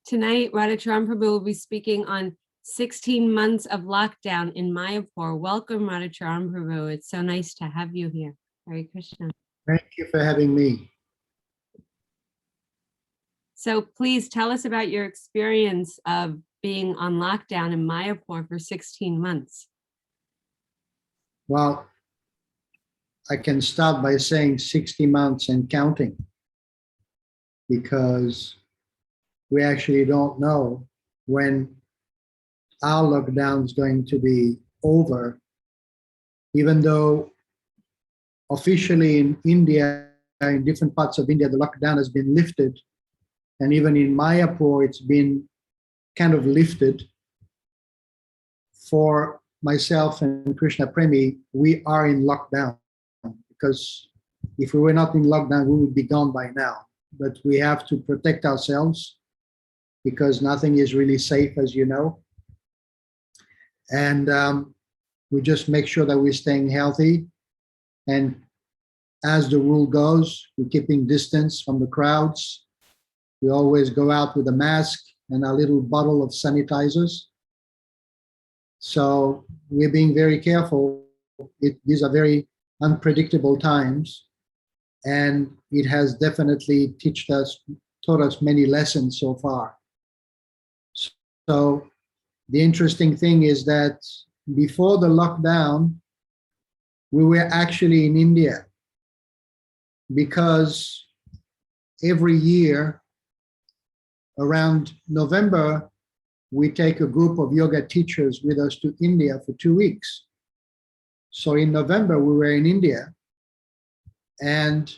Tonight, Rahacaran Prabhu will be speaking on 16 months of lockdown in Mayapur. Welcome, Rahacaran Prabhu. It's so nice to have you here. Hare Krishna. Thank you for having me. So please tell us about your experience of being on lockdown in Mayapur for 16 months. Well, I can start by saying 60 months and counting, because we actually don't know when our lockdown is going to be over, even though officially in India, in different parts of India, the lockdown has been lifted. And even in Mayapur, it's been kind of lifted. For myself and Krishna Premi, we are in lockdown, because if we were not in lockdown, we would be gone by now. But we have to protect ourselves, because nothing is really safe, as you know. And we just make sure that we're staying healthy. And as the rule goes, we're keeping distance from the crowds. We always go out with a mask and a little bottle of sanitizers. So we're being very careful. These are very unpredictable times. And it has definitely taught us many lessons so far. So the interesting thing is that before the lockdown, we were actually in India, because every year around November, we take a group of yoga teachers with us to India for 2 weeks. So in November, we were in India. And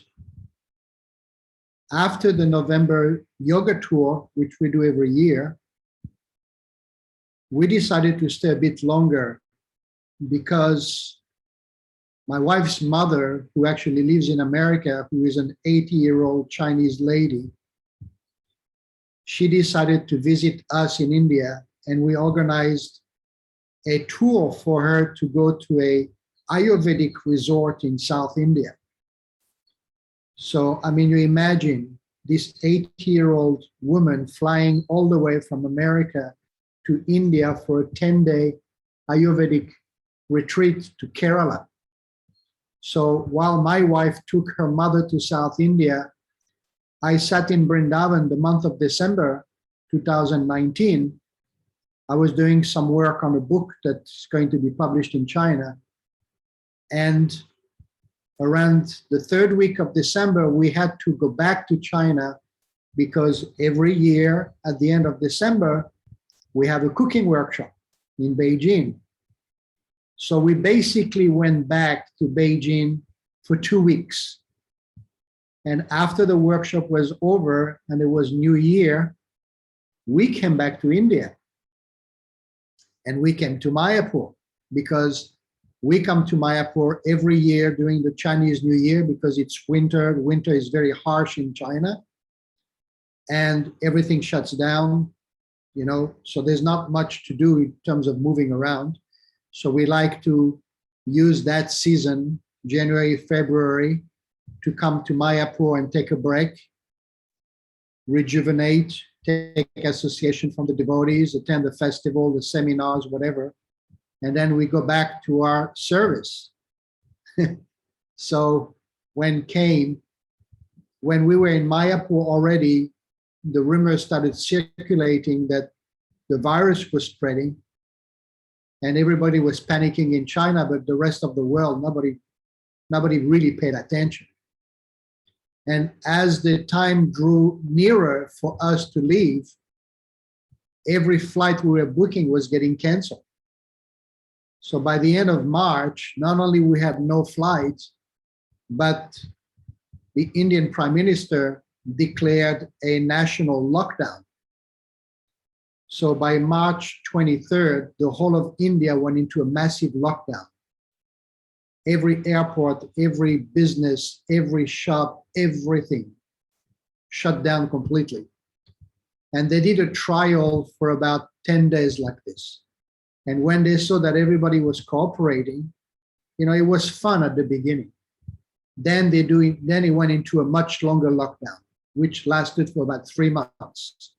after the November yoga tour, which we do every year, we decided to stay a bit longer, because my wife's mother, who actually lives in America, who is an 80-year-old Chinese lady, she decided to visit us in India, and we organized a tour for her to go to a Ayurvedic resort in South India. So, I mean, you imagine this 80-year-old woman flying all the way from America to India for a 10-day Ayurvedic retreat to Kerala. So while my wife took her mother to South India, I sat in Vrindavan the month of December 2019. I was doing some work on a book that's going to be published in China. And around the third week of December, we had to go back to China, because every year at the end of December, we have a cooking workshop in Beijing. So we basically went back to Beijing for 2 weeks. And after the workshop was over and it was New Year, we came back to India. And we came to Mayapur, because we come to Mayapur every year during the Chinese New Year, because it's winter. The winter is very harsh in China, and everything shuts down, you know, so there's not much to do in terms of moving around. So we like to use that season, January, February, to come to Mayapur and take a break, rejuvenate, take association from the devotees, attend the festival, the seminars, whatever. And then we go back to our service. So when we were in Mayapur already, the rumors started circulating that the virus was spreading, and everybody was panicking in China, but the rest of the world, nobody really paid attention. And as the time drew nearer for us to leave, every flight we were booking was getting canceled. So by the end of March, not only we had no flights, but the Indian Prime Minister declared a national lockdown. So by March 23rd, the whole of India went into a massive lockdown. Every airport, every business, every shop, everything shut down completely. And they did a trial for about 10 days like this. And when they saw that everybody was cooperating, you know, it was fun at the beginning. Then it went into a much longer lockdown, which lasted for about 3 months.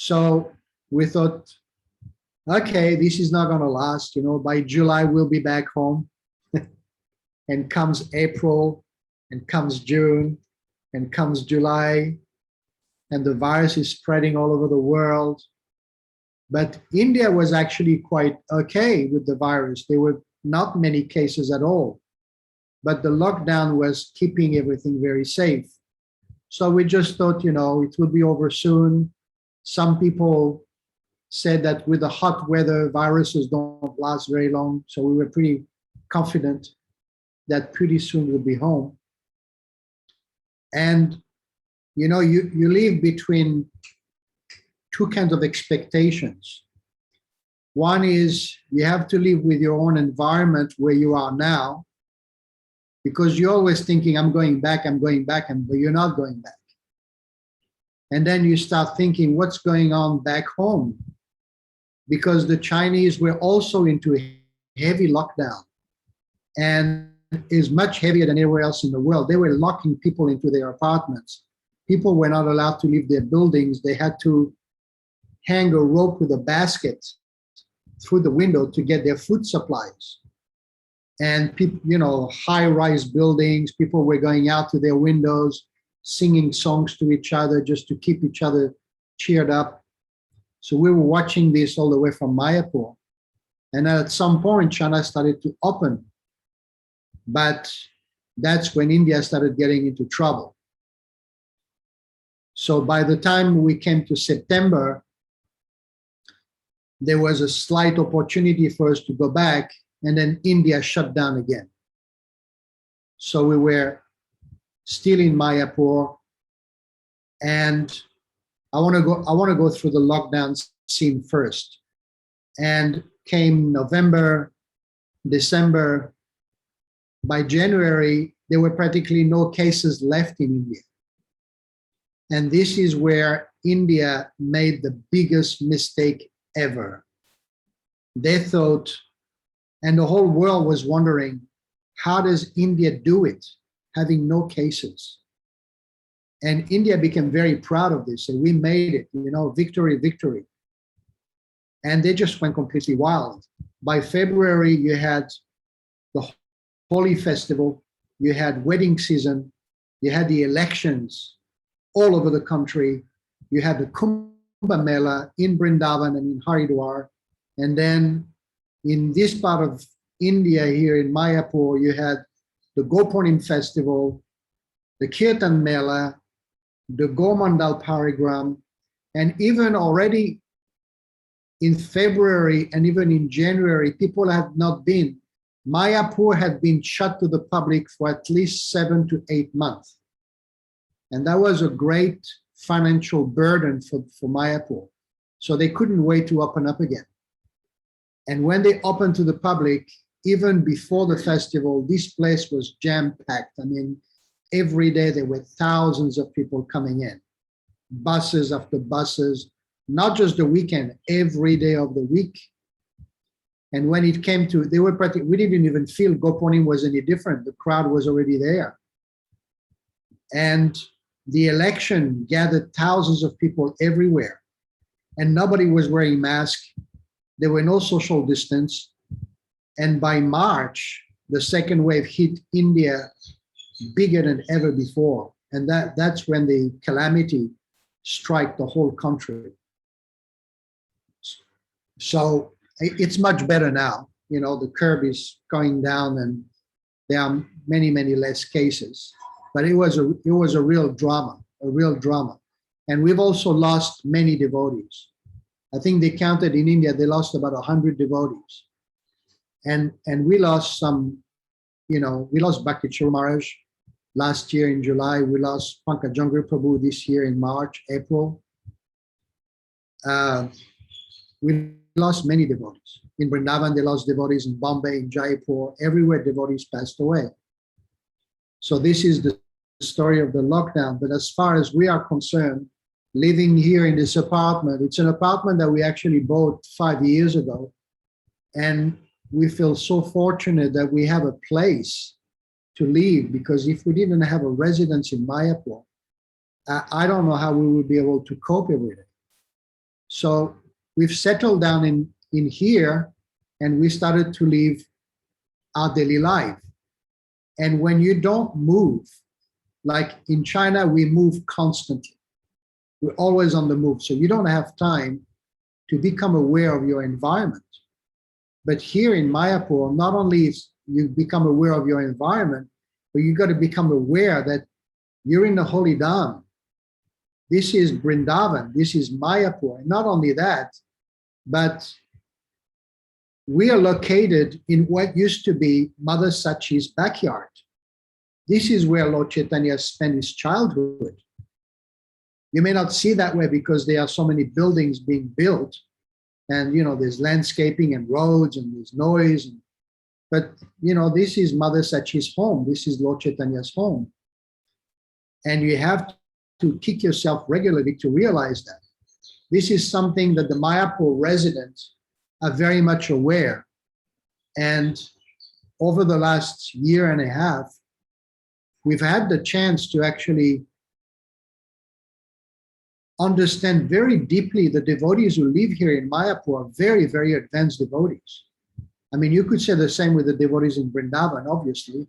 So we thought, okay, this is not going to last. By July, we'll be back home. And comes April, and comes June, and comes July, and the virus is spreading all over the world. But India was actually quite okay with the virus. There were not many cases at all, but the lockdown was keeping everything very safe. So we just thought, it would be over soon. Some people said that with the hot weather, viruses don't last very long. So we were pretty confident that pretty soon we'll be home. And, you live between two kinds of expectations. One is you have to live with your own environment where you are now, because you're always thinking, I'm going back, but you're not going back. And then you start thinking, what's going on back home? Because the Chinese were also into a heavy lockdown, and is much heavier than anywhere else in the world. They were locking people into their apartments. People were not allowed to leave their buildings. They had to hang a rope with a basket through the window to get their food supplies. And people, high-rise buildings, people were going out to their windows, singing songs to each other just to keep each other cheered up. So we were watching this all the way from Mayapur. And at some point, China started to open. But that's when India started getting into trouble. So by the time we came to September, there was a slight opportunity for us to go back, and then India shut down again. So we were still in Mayapur, and I want to go through the lockdown scene first. And came November, December. By January, there were practically no cases left in India. And this is where India made the biggest mistake ever. They thought, and the whole world was wondering, how does India do it, having no cases? And India became very proud of this. And we made it, victory, victory. And they just went completely wild. By February, you had the Holi festival, you had wedding season, you had the elections all over the country, you had the Kumbh Mela in Vrindavan and in Haridwar, and then in this part of India here in Mayapur, you had the Gopunim festival, the Kirtan Mela, the Gomandal Parigram, and even already in February and even in January, people had not been. Mayapur had been shut to the public for at least 7 to 8 months. And that was a great financial burden for Mayapur. So they couldn't wait to open up again. And when they opened to the public, even before the festival, this place was jam-packed. I mean, every day there were thousands of people coming in, buses after buses, not just the weekend, every day of the week. And when it came to, we didn't even feel Gopunim was any different. The crowd was already there. And the election gathered thousands of people everywhere. And nobody was wearing masks. There were no social distance. And by March, the second wave hit India bigger than ever before. And that's when the calamity struck the whole country. So it's much better now. The curve is going down and there are many, many less cases. But it was a real drama. And we've also lost many devotees. I think they counted in India, they lost about 100 devotees. And we lost some, we lost Bhakti Churu Maharaj last year in July. We lost Pankajangri Prabhu this year in March, April. We lost many devotees. In Vrindavan, they lost devotees. In Bombay, in Jaipur, everywhere devotees passed away. So this is the story of the lockdown. But as far as we are concerned, living here in this apartment, it's an apartment that we actually bought 5 years ago. And we feel so fortunate that we have a place to live, because if we didn't have a residence in Mayapur, I don't know how we would be able to cope every day. So we've settled down in here, and we started to live our daily life. And when you don't move, like in China, we move constantly. We're always on the move. So you don't have time to become aware of your environment. But here in Mayapur, not only is you become aware of your environment, but you got to become aware that you're in the Holy Dham. This is Vrindavan. This is Mayapur. And not only that, but we are located in what used to be Mother Sachi's backyard. This is where Lord Chaitanya spent his childhood. You may not see that way because there are so many buildings being built, and there's landscaping and roads and there's noise. But this is Mother Sachi's home. This is Lord Chaitanya's home. And you have to kick yourself regularly to realize that. This is something that the Mayapur residents are very much aware. And over the last year and a half, we've had the chance to actually understand very deeply the devotees who live here in Mayapur are very, very advanced devotees. I mean, you could say the same with the devotees in Vrindavan, obviously,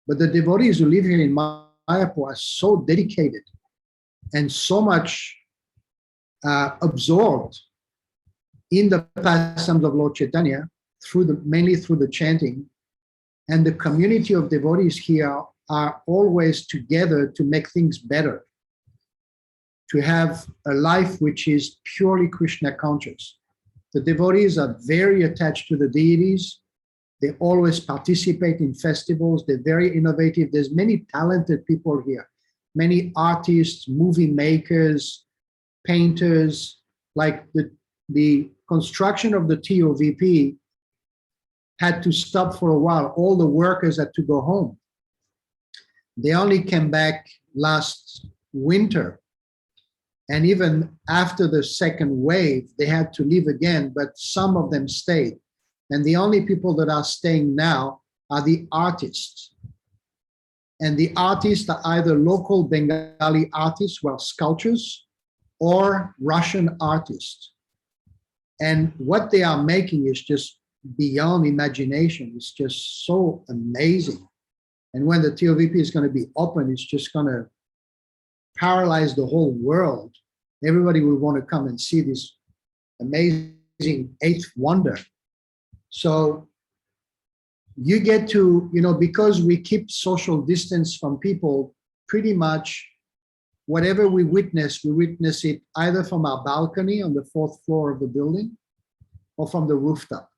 but the devotees who live here in Mayapur are so dedicated and so much absorbed in the pastimes of Lord Chaitanya, mainly through the chanting. And the community of devotees here are always together to make things better, to have a life which is purely Krishna conscious. The devotees are very attached to the deities. They always participate in festivals. They're very innovative. There's many talented people here, many artists, movie makers, painters. Like the construction of the TOVP had to stop for a while. All the workers had to go home. They only came back last winter. And even after the second wave, they had to leave again, but some of them stayed. And the only people that are staying now are the artists. And the artists are either local Bengali artists who are sculptors or Russian artists. And what they are making is just beyond imagination. It's just so amazing. And when the TOVP is going to be open, it's just going to paralyze the whole world. Everybody will want to come and see this amazing eighth wonder. So you get to, because we keep social distance from people, pretty much whatever we witness it either from our balcony on the fourth floor of the building or from the rooftop.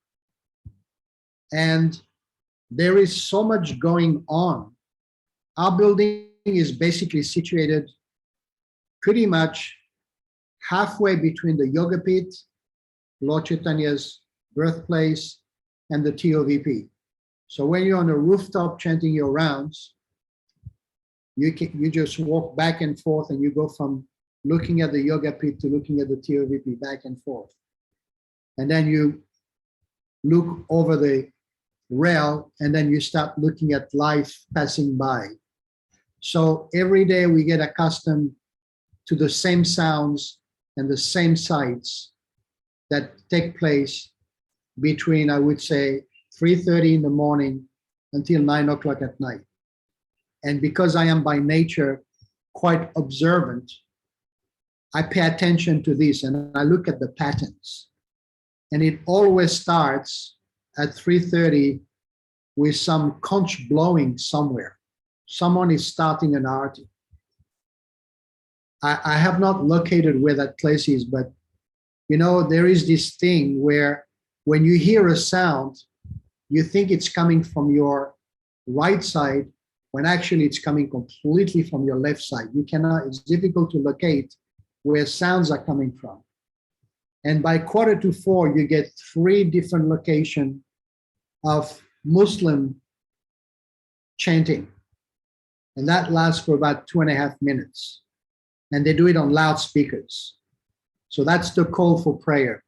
And there is so much going on. Our building is basically situated pretty much halfway between the Yoga Pit, Lord Chaitanya's birthplace, and the TOVP. So when you're on a rooftop chanting your rounds, you just walk back and forth, and you go from looking at the Yoga Pit to looking at the TOVP, back and forth. And then you look over the rail, and then you start looking at life passing by. So every day we get accustomed to the same sounds and the same sights that take place between, I would say, 3:30 in the morning until 9 o'clock at night. And because I am by nature quite observant, I pay attention to this and I look at the patterns. And it always starts at 3:30 with some conch blowing somewhere. Someone is starting an arati. I have not located where that place is, but there is this thing where when you hear a sound, you think it's coming from your right side, when actually it's coming completely from your left side. It's difficult to locate where sounds are coming from. And by 3:45, you get 3 different locations of Muslim chanting. And that lasts for about 2.5 minutes. And they do it on loudspeakers. So that's the call for prayer.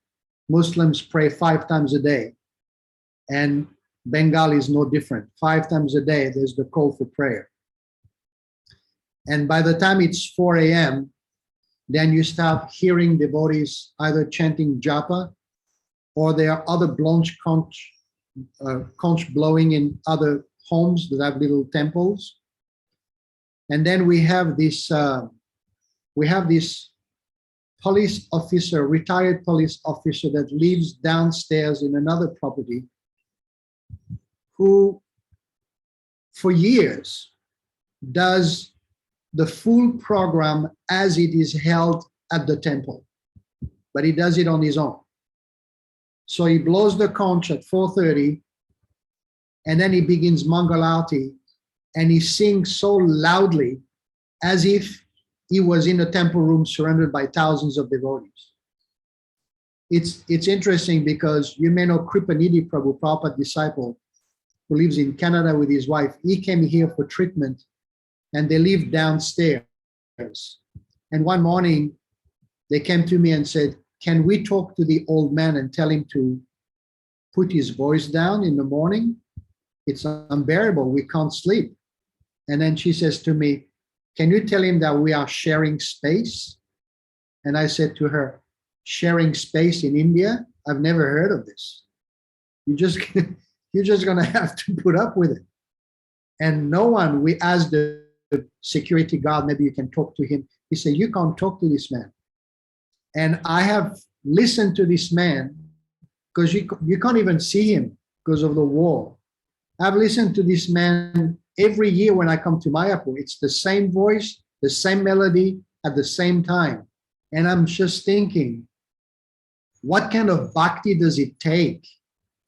Muslims pray 5 times a day. And Bengali is no different. 5 times a day, there's the call for prayer. And by the time it's 4 a.m., then you start hearing devotees either chanting japa, or there are other conch blowing in other homes that have little temples. And then we have this police officer, retired police officer that lives downstairs in another property, who for years does the full program as it is held at the temple, but he does it on his own. So he blows the conch at 4:30, and then he begins Mangalarti, and he sings so loudly as if he was in a temple room surrounded by thousands of devotees. It's interesting because you may know Kripanidhi Prabhu, Prabhupada disciple, who lives in Canada with his wife. He came here for treatment, and they lived downstairs. And one morning, they came to me and said, "Can we talk to the old man and tell him to put his voice down in the morning? It's unbearable. We can't sleep." And then she says to me, "Can you tell him that we are sharing space?" And I said to her, "Sharing space in India? I've never heard of this. You're just going to have to put up with it." And no one, we asked the security guard, maybe you can talk to him. He said, "You can't talk to this man." And I have listened to this man because you can't even see him because of the wall. I've listened to this man every year when I come to Mayapur. It's the same voice, the same melody at the same time. And I'm just thinking, what kind of bhakti does it take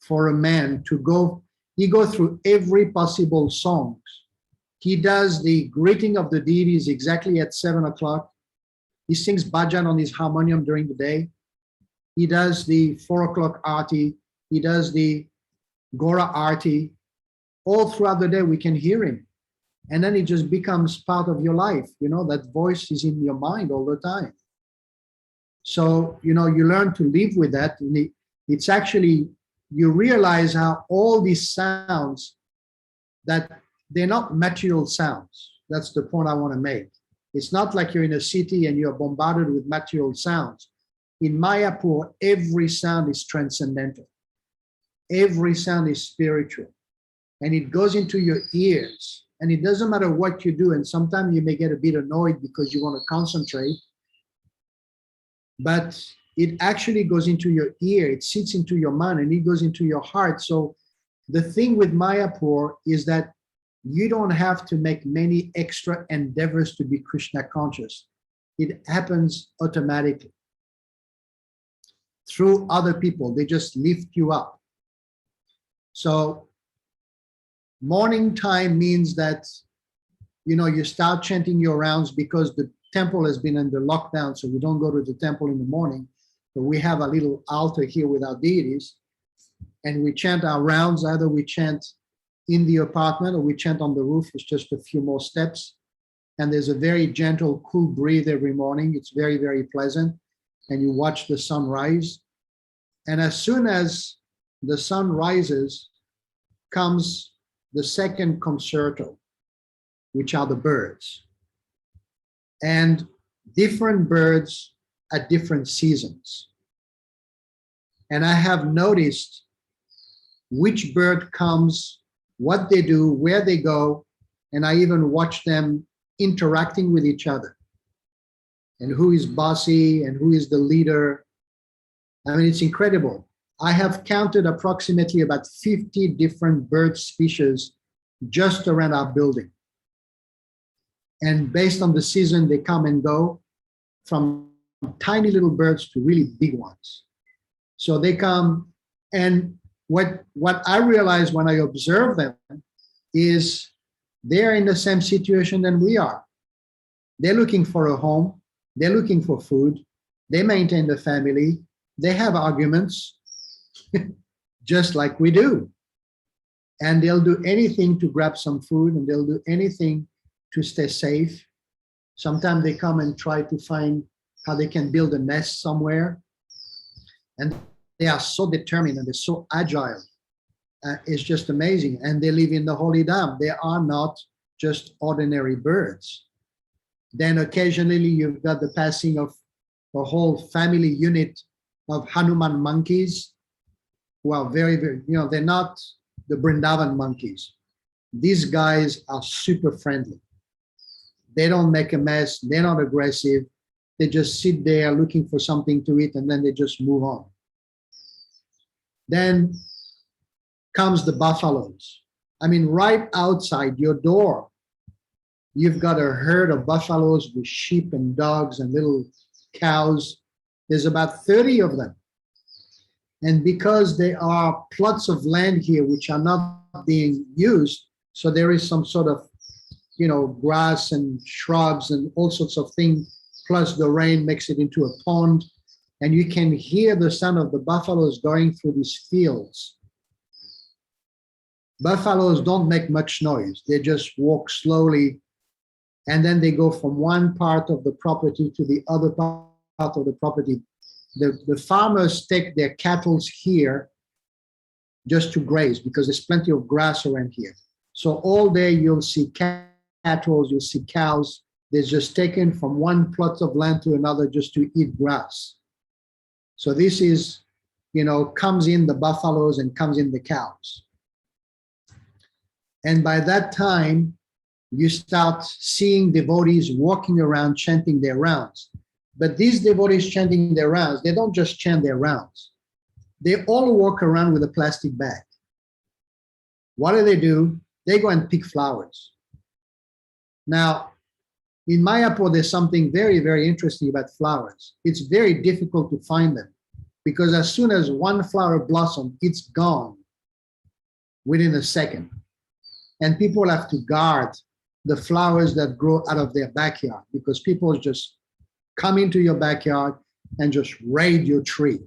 for a man to go? He goes through every possible songs. He does the greeting of the deities exactly at 7:00. He sings bhajan on his harmonium during the day. He does the 4:00 arti. He does the Gora arti. All throughout the day, we can hear him. And then it just becomes part of your life. You know, that voice is in your mind all the time. So, you learn to live with that. And it's actually, you realize how all these sounds, that they're not material sounds. That's the point I want to make. It's not like you're in a city and you're bombarded with material sounds. In Mayapur, every sound is transcendental. Every sound is spiritual. And it goes into your ears. And it doesn't matter what you do. And sometimes you may get a bit annoyed because you want to concentrate. But it actually goes into your ear. It sits into your mind and it goes into your heart. So the thing with Mayapur is that you don't have to make many extra endeavors to be Krishna conscious. It happens automatically through other people. They just lift you up. So morning time means that, you start chanting your rounds because the temple has been under lockdown, so we don't go to the temple in the morning. But we have a little altar here with our deities, and we chant our rounds. Either we chant in the apartment or we chant on the roof. It's just a few more steps. And there's a very gentle, cool breeze every morning. It's very, very pleasant. And you watch the sun rise. And as soon as the sun rises, comes the second concerto, which are the birds. And different birds at different seasons. And I have noticed which bird comes, what they do, where they go, and I even watch them interacting with each other. And who is bossy and who is the leader. I mean, it's incredible. I have counted approximately about 50 different bird species just around our building. And based on the season, they come and go, from tiny little birds to really big ones. So they come, and what I realize when I observe them is they're in the same situation than we are. They're looking for a home. They're looking for food. They maintain the family. They have arguments just like we do. And they'll do anything to grab some food, and they'll do anything to stay safe. Sometimes they come and try to find how they can build a nest somewhere. And they are so determined and they're so agile. It's just amazing. And they live in the holy dam. They are not just ordinary birds. Then occasionally you've got the passing of a whole family unit of Hanuman monkeys who are very, very, they're not the Brindavan monkeys. These guys are super friendly. They don't make a mess. They're not aggressive. They just sit there looking for something to eat and then they just move on. Then comes the buffaloes. I mean, right outside your door, you've got a herd of buffaloes with sheep and dogs and little cows. There's about 30 of them. And because there are plots of land here which are not being used, so there is some sort of, grass and shrubs and all sorts of things, plus the rain makes it into a pond. And you can hear the sound of the buffaloes going through these fields. Buffaloes don't make much noise. They just walk slowly, and then they go from one part of the property to the other part of the property. The farmers take their cattle here just to graze because there's plenty of grass around here. So all day you'll see cattle, you'll see cows. They're just taken from one plot of land to another just to eat grass. So this is, comes in the buffaloes and comes in the cows. And by that time, you start seeing devotees walking around chanting their rounds. But these devotees chanting their rounds, they don't just chant their rounds. They all walk around with a plastic bag. What do? They go and pick flowers. Now, in Mayapur, there's something very, very interesting about flowers. It's very difficult to find them because as soon as one flower blossoms, it's gone within a second. And people have to guard the flowers that grow out of their backyard because people just come into your backyard and just raid your tree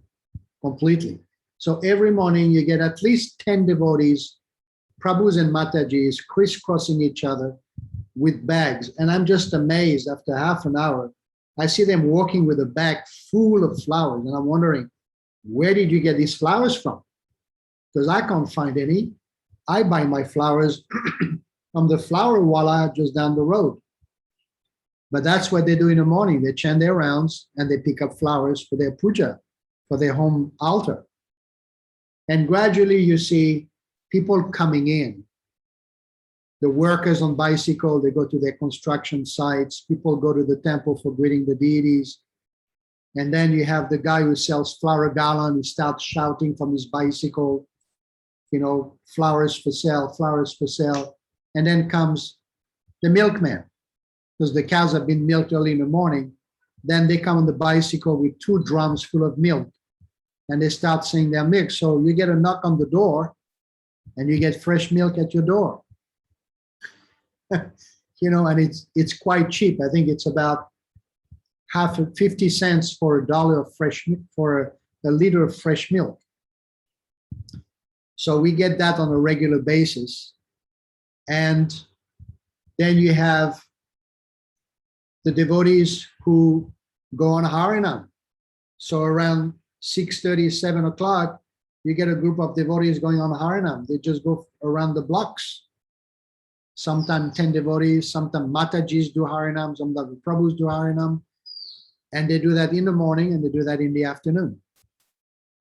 completely. So every morning you get at least 10 devotees, Prabhus and Matajis, crisscrossing each other with bags. And I'm just amazed after half an hour, I see them walking with a bag full of flowers. And I'm wondering, where did you get these flowers from? Because I can't find any. I buy my flowers from the flower wala just down the road. But that's what they do in the morning. They chant their rounds and they pick up flowers for their puja, for their home altar. And gradually you see people coming in. The workers on bicycle, they go to their construction sites. People go to the temple for greeting the deities. And then you have the guy who sells flower gallon. He starts shouting from his bicycle, flowers for sale, flowers for sale. And then comes the milkman, because the cows have been milked early in the morning. Then they come on the bicycle with 2 drums full of milk and they start selling their milk. So you get a knock on the door and you get fresh milk at your door. And it's quite cheap. I think it's about 50 cents for a dollar of fresh milk, for a liter of fresh milk. So we get that on a regular basis. And then you have the devotees who go on Harinam. So around 6:30, 7 o'clock, you get a group of devotees going on Harinam. They just go around the blocks. Sometimes 10 devotees, sometimes Matajis do Harinam, sometimes the Prabhus do Harinam. And they do that in the morning and they do that in the afternoon.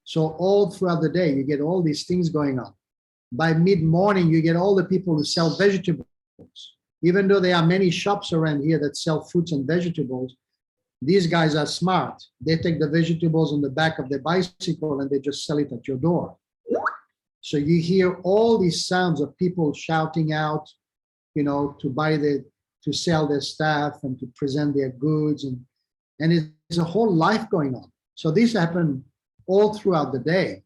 So all throughout the day, you get all these things going on. By mid-morning, you get all the people who sell vegetables. Even though there are many shops around here that sell fruits and vegetables, these guys are smart. They take the vegetables on the back of their bicycle and they just sell it at your door. So you hear all these sounds of people shouting out, to sell their stuff and to present their goods. And it's a whole life going on. So this happened all throughout the day.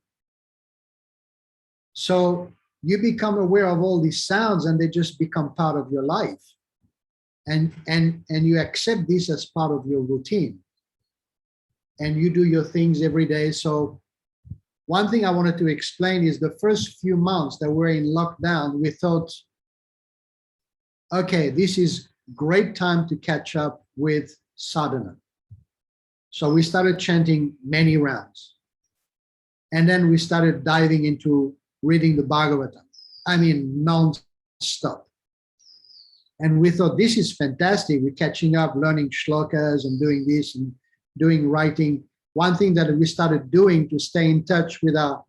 So you become aware of all these sounds and they just become part of your life. And you accept this as part of your routine. And you do your things every day. So one thing I wanted to explain is the first few months that we're in lockdown, we thought, okay, this is great time to catch up with sadhana. So we started chanting many rounds. And then we started diving into reading the Bhagavatam. I mean, non-stop. And we thought, this is fantastic. We're catching up, learning shlokas and doing this and doing writing. One thing that we started doing to stay in touch with our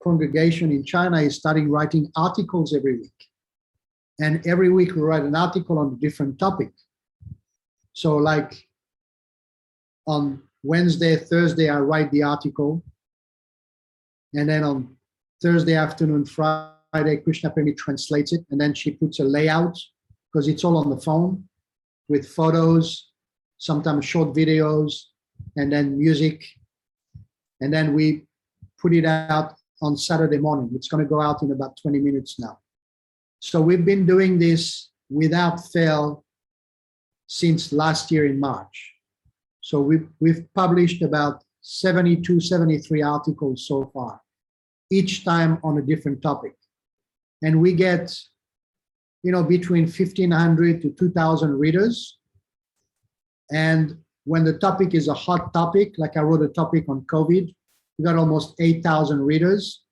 congregation in China is starting writing articles every week. And every week we write an article on a different topic. So like on Wednesday, Thursday, I write the article. And then on Thursday afternoon, Friday, Krishna Premi translates it. And then she puts a layout because it's all on the phone with photos, sometimes short videos, and then music. And then we put it out on Saturday morning. It's going to go out in about 20 minutes now. So we've been doing this without fail since last year in March. So we've published about 72, 73 articles so far, each time on a different topic. And we get, between 1,500 to 2,000 readers. And when the topic is a hot topic, like I wrote a topic on COVID, we got almost 8,000 readers.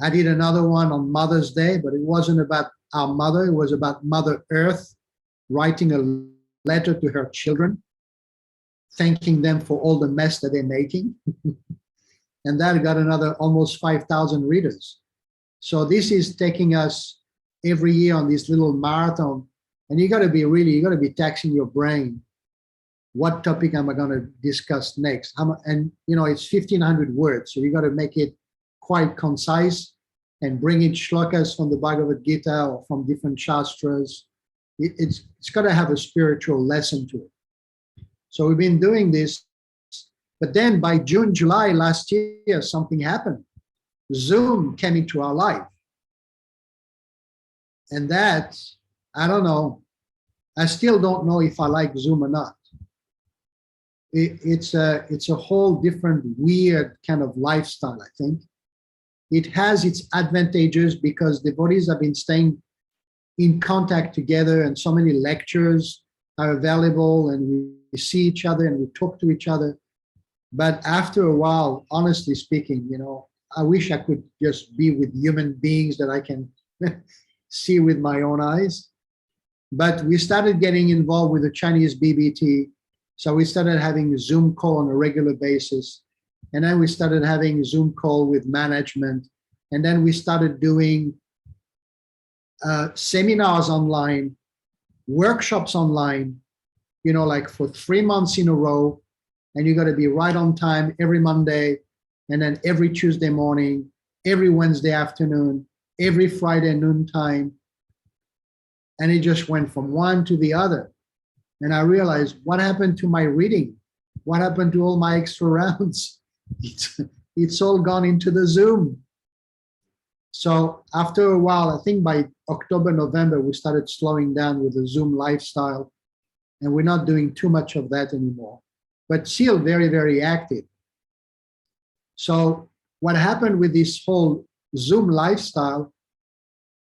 I did another one on Mother's Day, but it wasn't about our mother. It was about Mother Earth writing a letter to her children, thanking them for all the mess that they're making. And that got another almost 5,000 readers. So this is taking us every year on this little marathon. And you got to be taxing your brain. What topic am I going to discuss next? And it's 1,500 words, so you got to make it quite concise and bring in shlokas from the Bhagavad Gita or from different shastras. It's got to have a spiritual lesson to it. So we've been doing this, but then by June, July last year, something happened. Zoom came into our life. And that, I don't know, I still don't know if I like Zoom or not. It's a whole different weird kind of lifestyle, I think. It has its advantages because devotees have been staying in contact together and so many lectures are available and we see each other and we talk to each other. But after a while, honestly speaking, I wish I could just be with human beings that I can see with my own eyes. But we started getting involved with the Chinese BBT. So we started having a Zoom call on a regular basis. And then we started having a Zoom call with management. And then we started doing seminars online, workshops online, like for 3 months in a row. And you got to be right on time every Monday, and then every Tuesday morning, every Wednesday afternoon, every Friday noontime. And it just went from one to the other. And I realized, what happened to my reading? What happened to all my extra rounds? It's all gone into the Zoom. So after a while, I think by October, November, we started slowing down with the Zoom lifestyle. And we're not doing too much of that anymore, but still very, very active. So what happened with this whole Zoom lifestyle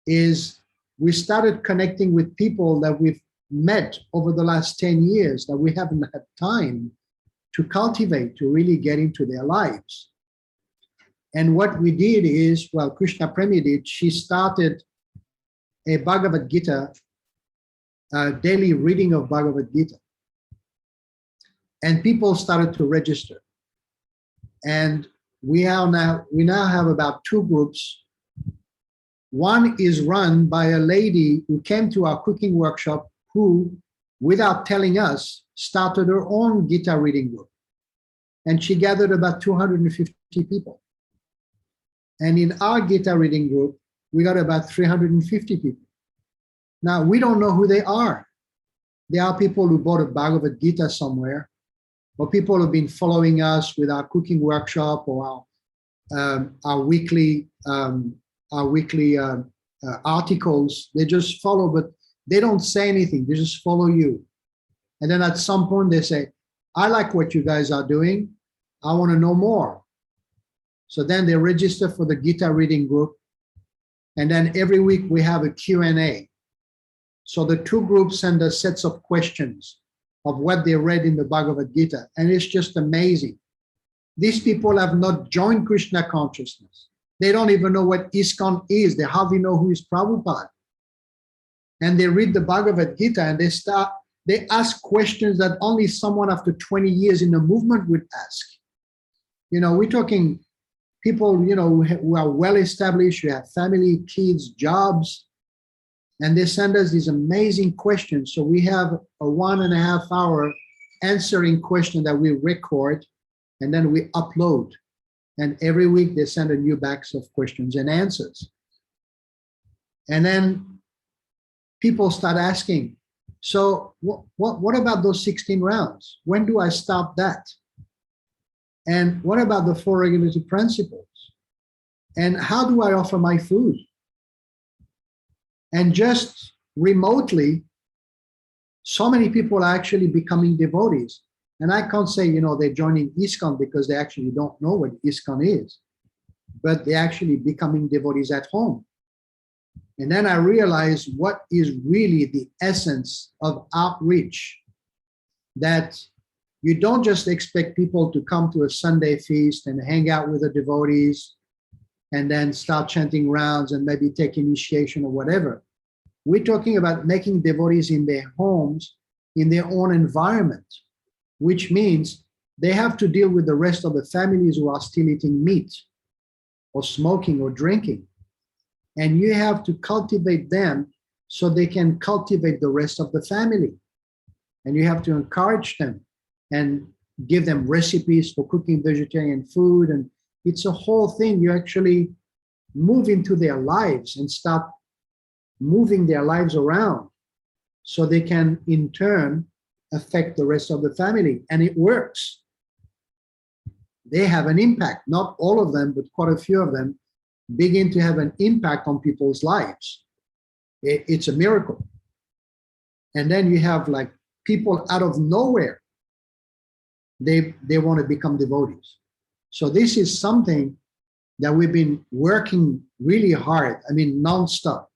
is we started connecting with people that we've met over the last 10 years that we haven't had time to cultivate, to really get into their lives. And what we did is, Krishna Premi did, she started a Bhagavad Gita, a daily reading of Bhagavad Gita. And people started to register. And we now have about 2 groups. One is run by a lady who came to our cooking workshop who, without telling us, started her own Gita reading group. And she gathered about 250 people. And in our Gita reading group, we got about 350 people. Now, we don't know who they are. They are people who bought a Bhagavad Gita somewhere, or people who've been following us with our cooking workshop or our weekly articles. They just follow, but they don't say anything. They just follow you. And then at some point they say, I like what you guys are doing. I want to know more. So then they register for the Gita reading group. And then every week we have a Q&A. So the 2 groups send us sets of questions of what they read in the Bhagavad Gita. And it's just amazing. These people have not joined Krishna consciousness. They don't even know what ISKCON is. They hardly know who is Prabhupada. and they read the Bhagavad Gita and they ask questions that only someone after 20 years in the movement would ask. We're talking people, who are well established, who have family, kids, jobs, and they send us these amazing questions. So we have a 1.5 hour answering question that we record and then we upload. And every week they send a new batch of questions and answers. And then people start asking, so what about those 16 rounds? When do I stop that? And what about the 4 regulatory principles? And how do I offer my food? And just remotely, so many people are actually becoming devotees. And I can't say, they're joining ISKCON because they actually don't know what ISKCON is, but they're actually becoming devotees at home. And then I realized what is really the essence of outreach, that you don't just expect people to come to a Sunday feast and hang out with the devotees and then start chanting rounds and maybe take initiation or whatever. We're talking about making devotees in their homes, in their own environment, which means they have to deal with the rest of the families who are still eating meat or smoking or drinking. And you have to cultivate them so they can cultivate the rest of the family. And you have to encourage them and give them recipes for cooking vegetarian food. And it's a whole thing. You actually move into their lives and start moving their lives around so they can in turn affect the rest of the family. And it works. They have an impact. Not all of them, but quite a few of them begin to have an impact on people's lives. It's a miracle. And then you have like people out of nowhere, they want to become devotees. So this is something that we've been working really hard, nonstop.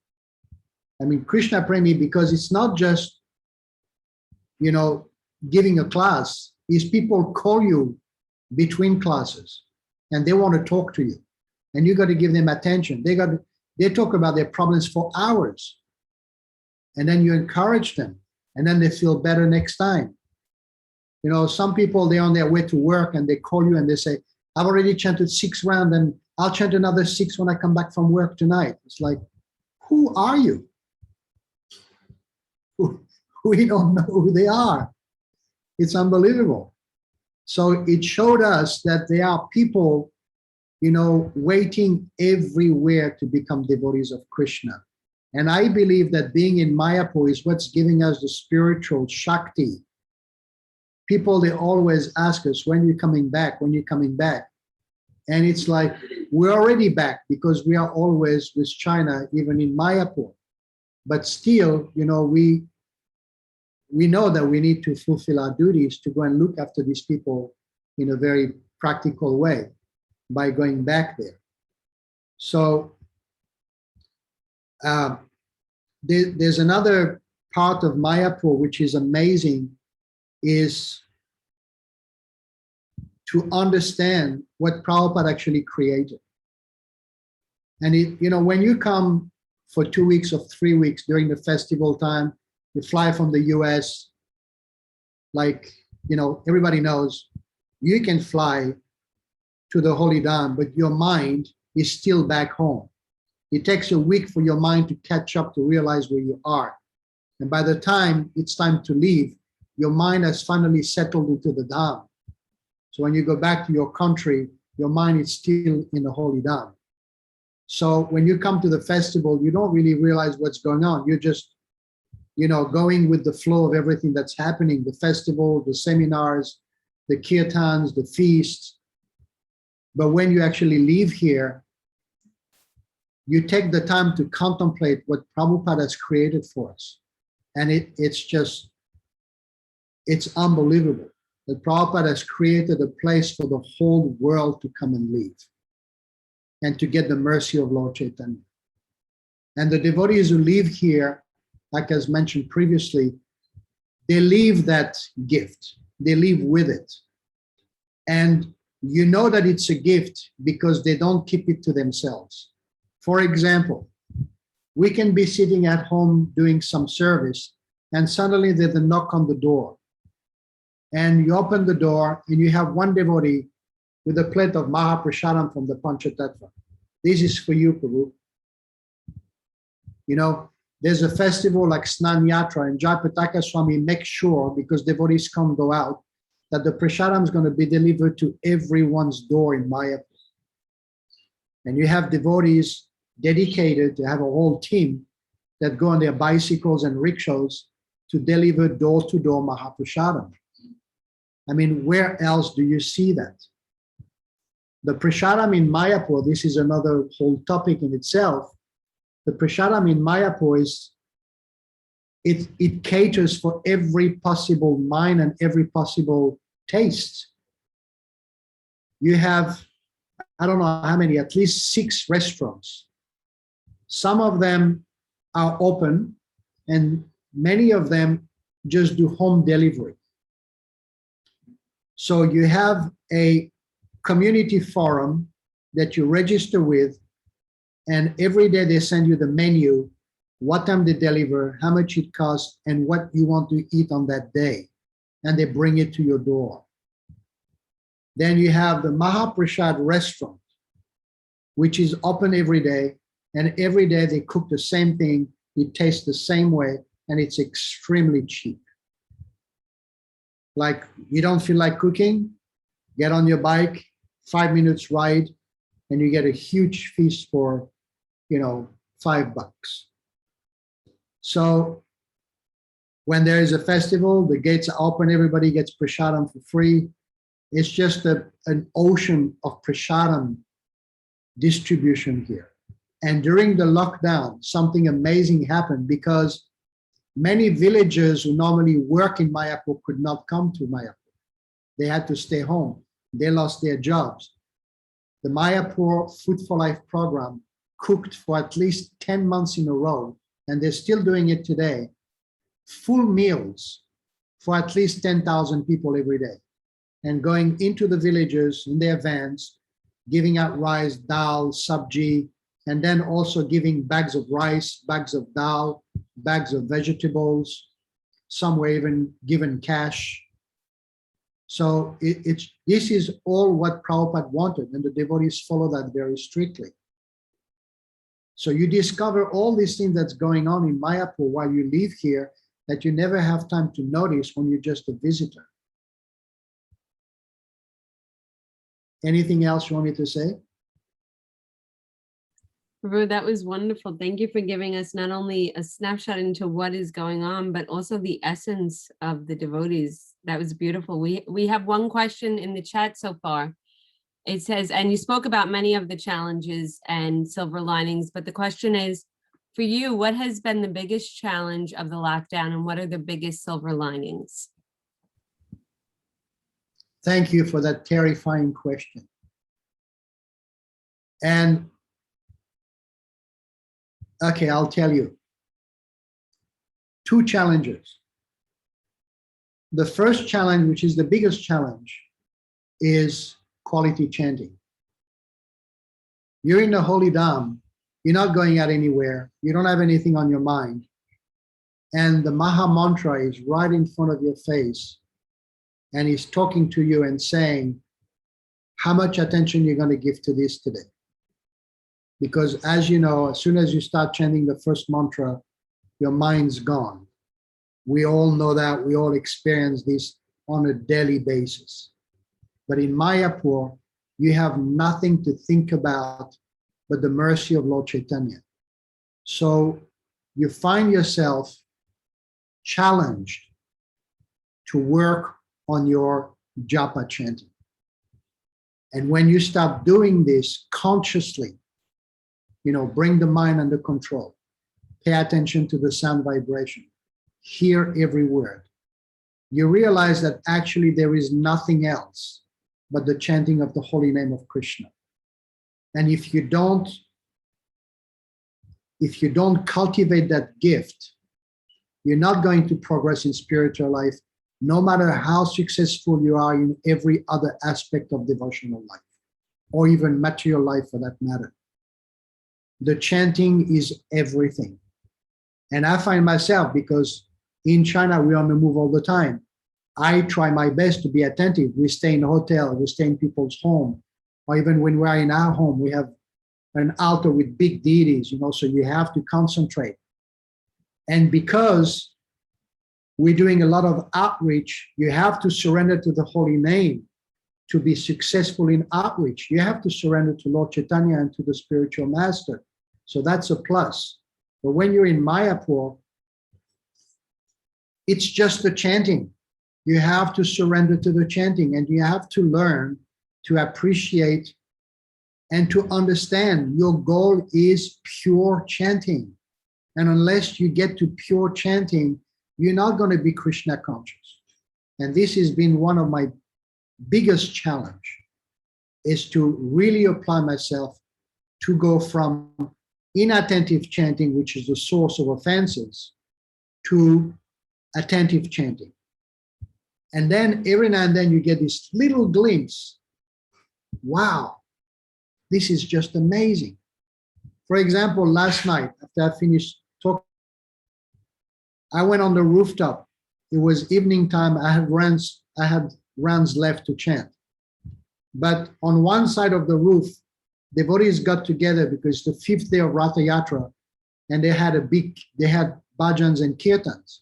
Krishna Premi, because it's not just, giving a class, is people call you between classes and they want to talk to you. And you got to give them attention. They talk about their problems for hours. And then you encourage them. And then they feel better next time. Some people, they're on their way to work and they call you and they say, I've already chanted 6 rounds and I'll chant another 6 when I come back from work tonight. It's like, who are you? We don't know who they are. It's unbelievable. So it showed us that there are people waiting everywhere to become devotees of Krishna. And I believe that being in Mayapur is what's giving us the spiritual Shakti. People, they always ask us, when are you coming back? When are you coming back? And it's like, we're already back because we are always with China, even in Mayapur. But still, we know that we need to fulfill our duties to go and look after these people in a very practical way by going back there. So there's another part of Mayapur which is amazing, is to understand what Prabhupada actually created. And when you come for 2 weeks or 3 weeks during the festival time, you fly from the US, everybody knows you can fly to the Holy Dham, but your mind is still back home. It takes a week for your mind to catch up to realize where you are. And by the time it's time to leave, your mind has finally settled into the Dham. So when you go back to your country, your mind is still in the Holy Dham. So when you come to the festival, you don't really realize what's going on. You're just, going with the flow of everything that's happening, the festival, the seminars, the kirtans, the feasts. But when you actually leave here, you take the time to contemplate what Prabhupada has created for us. And it's unbelievable that Prabhupada has created a place for the whole world to come and live and to get the mercy of Lord Chaitanya. And the devotees who live here, like as mentioned previously, they leave that gift. They live with it. And you know that it's a gift because they don't keep it to themselves. For example, We can be sitting at home doing some service, and suddenly there's a knock on the door. And you open the door, and you have one devotee with a plate of Mahaprasadam from the Panchatattva. This is for you, Prabhu. You know, there's a festival like Snan Yatra, and Jayapataka Swami makes sure, because devotees go out, that the prasadam is going to be delivered to everyone's door in Mayapur. And you have devotees dedicated to have a whole team that go on their bicycles and rickshaws to deliver door-to-door Mahaprasadam. I mean, where else do you see that? The prasadam in Mayapur, this is another whole topic in itself. The prasadam in Mayapur is, it caters for every possible mind and every possible taste. You have, I don't know how many, at least 6 restaurants. Some of them are open, and many of them just do home delivery. So you have a community forum that you register with, and every day they send you the menu, what time they deliver, how much it costs, and what you want to eat on that day. And they bring it to your door. Then you have the Mahaprasad restaurant, which is open every day, and every day they cook the same thing, it tastes the same way, and it's extremely cheap. Like, you don't feel like cooking, get on your bike, 5 minutes ride, and you get a huge feast for, $5. So when there is a festival, the gates are open, everybody gets prasadam for free. It's just an ocean of prasadam distribution here. And during the lockdown, something amazing happened, because many villagers who normally work in Mayapur could not come to Mayapur. They had to stay home. They lost their jobs. The Mayapur Food for Life program cooked for at least 10 months in a row, and they're still doing it today, full meals for at least 10,000 people every day, and going into the villages in their vans, giving out rice, dal, sabji, and then also giving bags of rice, bags of dal, bags of vegetables. Some were even given cash. So this is all what Prabhupada wanted, and the devotees follow that very strictly. So you discover all these things that's going on in Mayapur while you live here that you never have time to notice when you're just a visitor. Anything else you want me to say? Prabhu, that was wonderful. Thank you for giving us not only a snapshot into what is going on, but also the essence of the devotees. That was beautiful. We have one question in the chat so far. It says, and you spoke about many of the challenges and silver linings, but the question is, for you, what has been the biggest challenge of the lockdown, and what are the biggest silver linings? Thank you for that terrifying question. And okay, I'll tell you. 2 challenges. The first challenge, which is the biggest challenge, is quality chanting. You're in the Holy Dham, you're not going out anywhere, you don't have anything on your mind, and the Maha Mantra is right in front of your face, and he's talking to you and saying how much attention you're going to give to this today. Because as you know, as soon as you start chanting the first mantra, your mind's gone. We all know that, we all experience this on a daily basis. But in Mayapur, you have nothing to think about but the mercy of Lord Chaitanya. So you find yourself challenged to work on your japa chanting. And when you start doing this consciously, bring the mind under control, pay attention to the sound vibration, hear every word, you realize that actually there is nothing else but the chanting of the holy name of Krishna. And if you don't cultivate that gift, you're not going to progress in spiritual life, no matter how successful you are in every other aspect of devotional life, or even material life for that matter. the chanting is everything. And I find myself, because in China, we're on the move all the time. I try my best to be attentive. We stay in a hotel, we stay in people's home, or even when we're in our home, we have an altar with big deities, so you have to concentrate. And because we're doing a lot of outreach, you have to surrender to the holy name to be successful in outreach. You have to surrender to Lord Chaitanya and to the spiritual master. So that's a plus. But when you're in Mayapur, it's just the chanting. You have to surrender to the chanting, and you have to learn to appreciate and to understand your goal is pure chanting. And unless you get to pure chanting, you're not going to be Krishna conscious. And this has been one of my biggest challenge, is to really apply myself to go from inattentive chanting, which is the source of offenses, to attentive chanting. And then every now and then you get this little glimpse. Wow, this is just amazing. For example, last night, after I finished talking, I went on the rooftop. It was evening time. I had rounds left to chant. But on one side of the roof, devotees got together because the 5th day of Ratha Yatra, and they had bhajans and kirtans.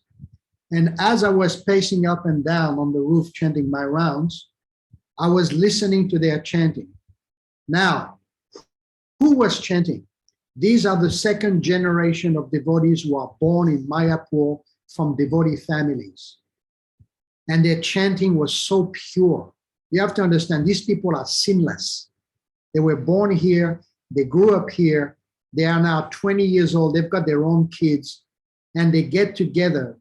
And as I was pacing up and down on the roof chanting my rounds, I was listening to their chanting. Now, who was chanting? These are the second generation of devotees who are born in Mayapur from devotee families. And their chanting was so pure. You have to understand, these people are sinless. They were born here, they grew up here, they are now 20 years old, they've got their own kids, and they get together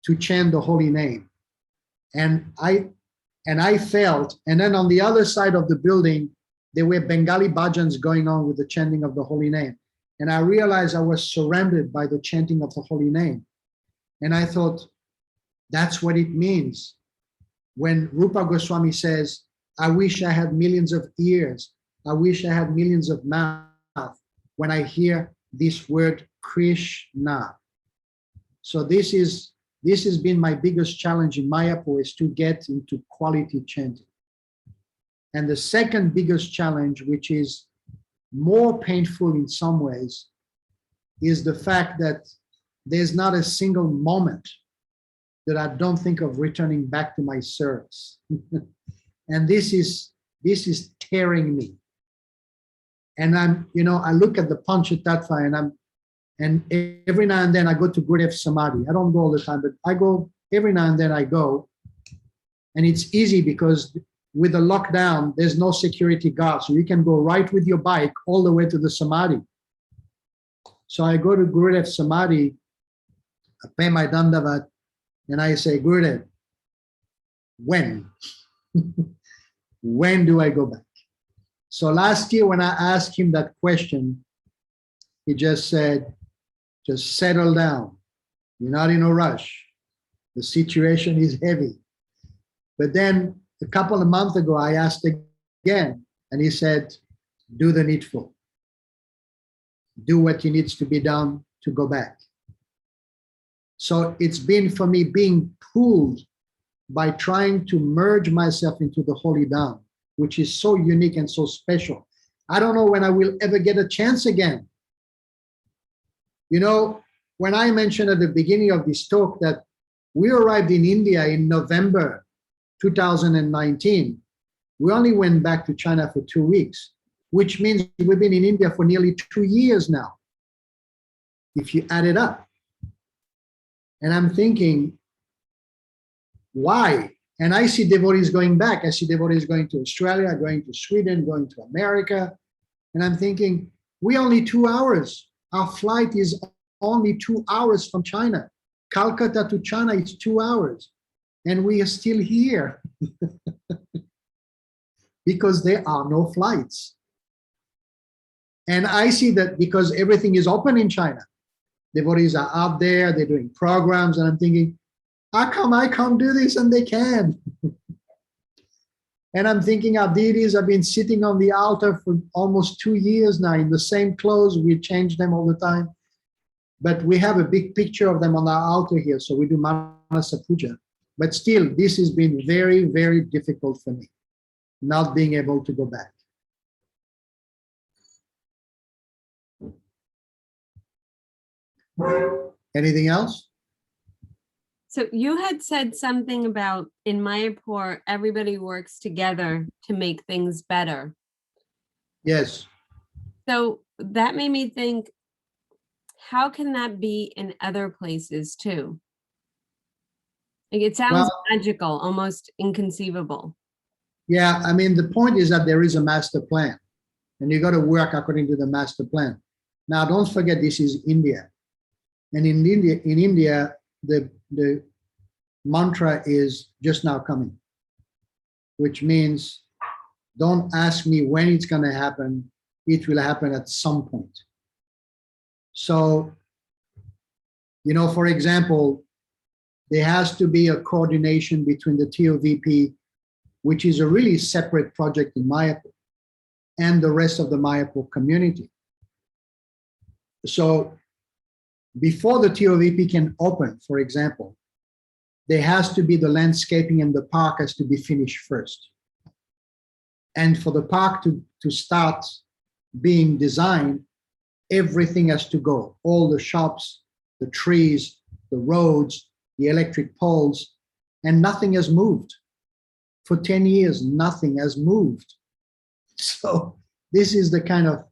to chant the holy name. And I felt, and then on the other side of the building, there were Bengali bhajans going on with the chanting of the holy name. And I realized I was surrounded by the chanting of the holy name. And I thought, that's what it means. When Rupa Goswami says, I wish I had millions of ears, I wish I had millions of mouths when I hear this word Krishna. So this has been my biggest challenge in Mayapur, is to get into quality chanting. And the second biggest challenge, which is more painful in some ways, is the fact that there's not a single moment that I don't think of returning back to my service. And this is tearing me. And I look at the Panchatattva, and every now and then I go to Gurudev Samadhi. I don't go all the time, but every now and then I go. And it's easy because with the lockdown, there's no security guard. So you can go right with your bike all the way to the Samadhi. So I go to Gurudev Samadhi, I pay my dandavat, and I say, Gurudev, when? When do I go back? So last year when I asked him that question, he just said, just settle down. You're not in a rush. The situation is heavy. But then a couple of months ago, I asked again, and he said, do the needful. Do what needs to be done to go back. So it's been for me being pulled by trying to merge myself into the holy Dham, which is so unique and so special. I don't know when I will ever get a chance again. When I mentioned at the beginning of this talk that we arrived in India in November 2019, we only went back to China for 2 weeks, which means we've been in India for nearly 2 years now, if you add it up. And I'm thinking, why? And I see devotees going back. I see devotees going to Australia, going to Sweden, going to America. And I'm thinking, we're only 2 hours. Our flight is only 2 hours from China. Calcutta to China is 2 hours. And we are still here because there are no flights. And I see that because everything is open in China, devotees are out there, they're doing programs, and I'm thinking, how come I can't do this and they can? And I'm thinking our deities have been sitting on the altar for almost 2 years now in the same clothes. We change them all the time. But we have a big picture of them on our altar here. So we do Manasa Puja. But still, this has been very, very difficult for me, not being able to go back. Anything else? So you had said something about in Mayapur, everybody works together to make things better. Yes. So that made me think, how can that be in other places too? Like it sounds Well, magical, almost inconceivable. yeah, I mean, the point is that there is a master plan and you got to work according to the master plan. Now, don't forget, this is India. And in India, the mantra is just now coming, which means don't ask me when it's going to happen. It will happen at some point. So, for example, there has to be a coordination between the TOVP, which is a really separate project in Mayapur, and the rest of the Mayapur community. So before the TOVP can open, for example, there has to be the landscaping and the park has to be finished first. And for the park to start being designed, everything has to go. All the shops, the trees, the roads, the electric poles, and nothing has moved. For 10 years, nothing has moved. So this is the kind of,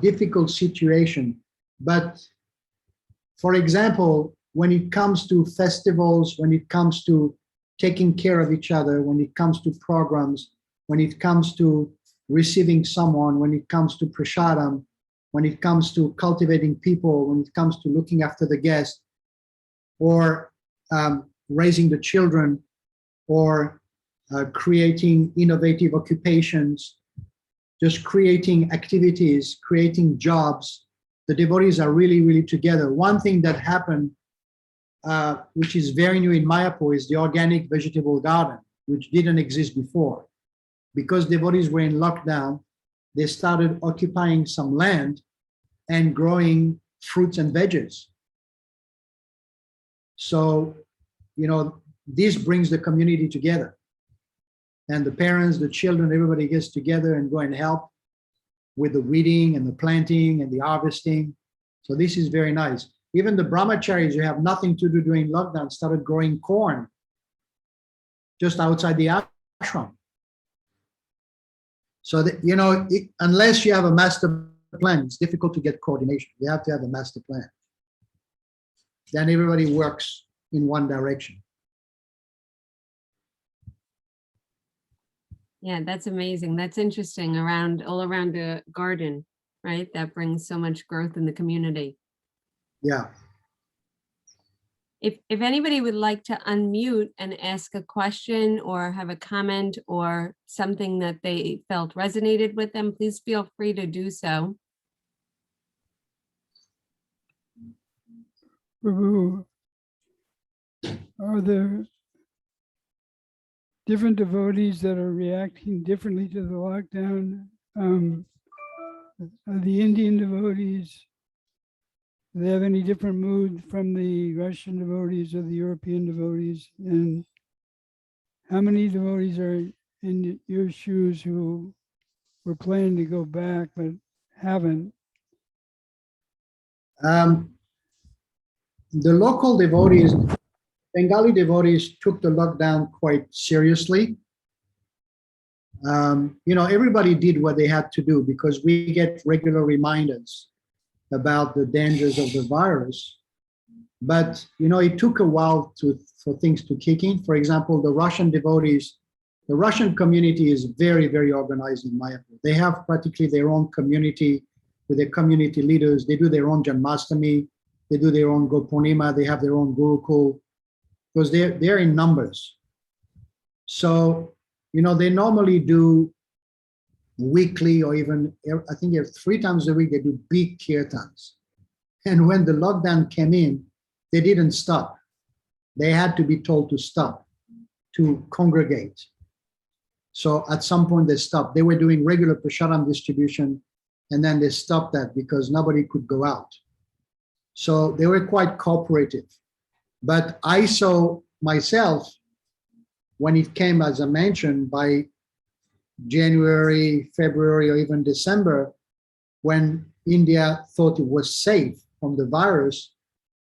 difficult situation. But for example, when it comes to festivals, when it comes to taking care of each other, when it comes to programs, when it comes to receiving someone, when it comes to prasadam, when it comes to cultivating people, when it comes to looking after the guest, or raising the children, or creating innovative occupations, just creating activities, creating jobs, the devotees are really, really together. One thing that happened, which is very new in Mayapur, is the organic vegetable garden, which didn't exist before. Because devotees were in lockdown, they started occupying some land and growing fruits and veggies. So, this brings the community together. And the parents, the children, everybody gets together and go and help with the weeding and the planting and the harvesting. So this is very nice. Even the brahmacharis who have nothing to do during lockdown started growing corn just outside the ashram. So that, unless you have a master plan, it's difficult to get coordination. You have to have a master plan. Then everybody works in one direction. Yeah, that's amazing. That's interesting all around the garden, right? That brings so much growth in the community. Yeah. If anybody would like to unmute and ask a question or have a comment or something that they felt resonated with them, please feel free to do so. Prabhu, are there different devotees that are reacting differently to the lockdown? Are the Indian devotees, do they have any different mood from the Russian devotees or the European devotees? And how many devotees are in your shoes who were planning to go back but haven't? The local devotees, Bengali devotees, took the lockdown quite seriously. Everybody did what they had to do because we get regular reminders about the dangers of the virus. But, it took a while for things to kick in. For example, the Russian devotees, the Russian community is very, very organized in Mayapur. They have practically their own community with their community leaders. They do their own Janmashtami. They do their own Gopurnima. They have their own Gurukul because they're in numbers. So, they normally do weekly or even, I think 3 times a week, they do big kirtans. And when the lockdown came in, they didn't stop. They had to be told to stop, to congregate. So at some point they stopped. They were doing regular prasadam distribution, and then they stopped that because nobody could go out. So they were quite cooperative. But I saw myself, when it came, as I mentioned, by January, February, or even December, when India thought it was safe from the virus,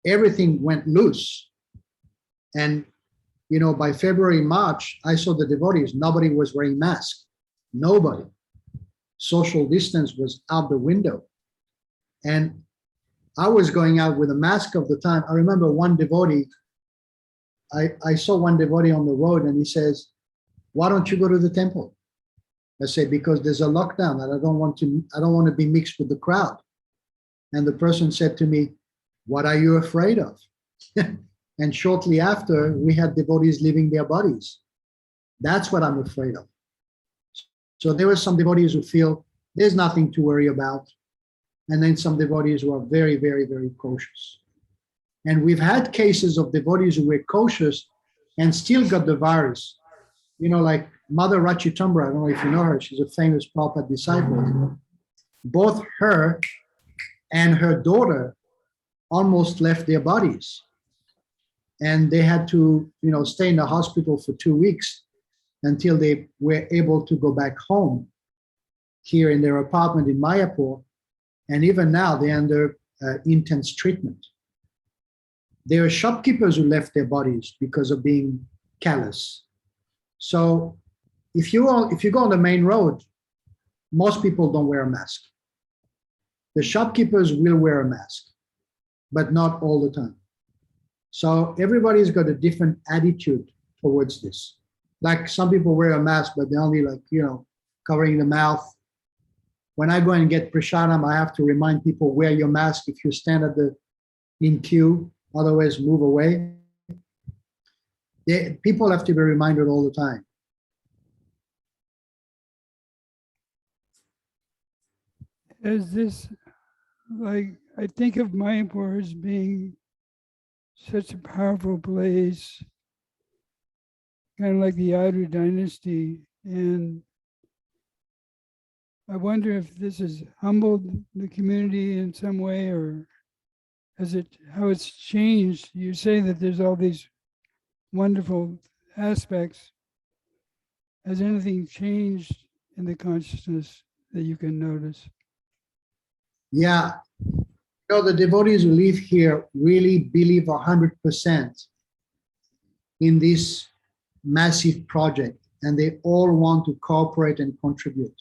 everything went loose. And by February, March, I saw the devotees, nobody was wearing masks. Nobody. Social distance was out the window. And I was going out with a mask of the time. I remember one devotee, I saw one devotee on the road and he says, "Why don't you go to the temple?" I said, "Because there's a lockdown and I don't want to be mixed with the crowd." And the person said to me, "What are you afraid of?" And shortly after, we had devotees leaving their bodies. That's what I'm afraid of. So there were some devotees who feel there's nothing to worry about. And then some devotees who are very, very, very cautious. And we've had cases of devotees who were cautious and still got the virus. Like Mother Rachitambra, I don't know if you know her, she's a famous Prabhupada disciple. Both her and her daughter almost left their bodies. And they had to, stay in the hospital for 2 weeks until they were able to go back home here in their apartment in Mayapur. And even now, they're under intense treatment. There are shopkeepers who left their bodies because of being callous. So if you go on the main road, most people don't wear a mask. The shopkeepers will wear a mask, but not all the time. So everybody's got a different attitude towards this. Like some people wear a mask, but they're only covering the mouth. When I go and get prasadam, I have to remind people, wear your mask if you stand in queue, otherwise move away. People have to be reminded all the time. Is this, I think of Mayapur as being such a powerful place, kind of like the Yadu dynasty. And I wonder if this has humbled the community in some way, or how it's changed. You say that there's all these wonderful aspects. Has anything changed in the consciousness that you can notice? Yeah. The devotees who live here really believe 100% in this massive project, and they all want to cooperate and contribute.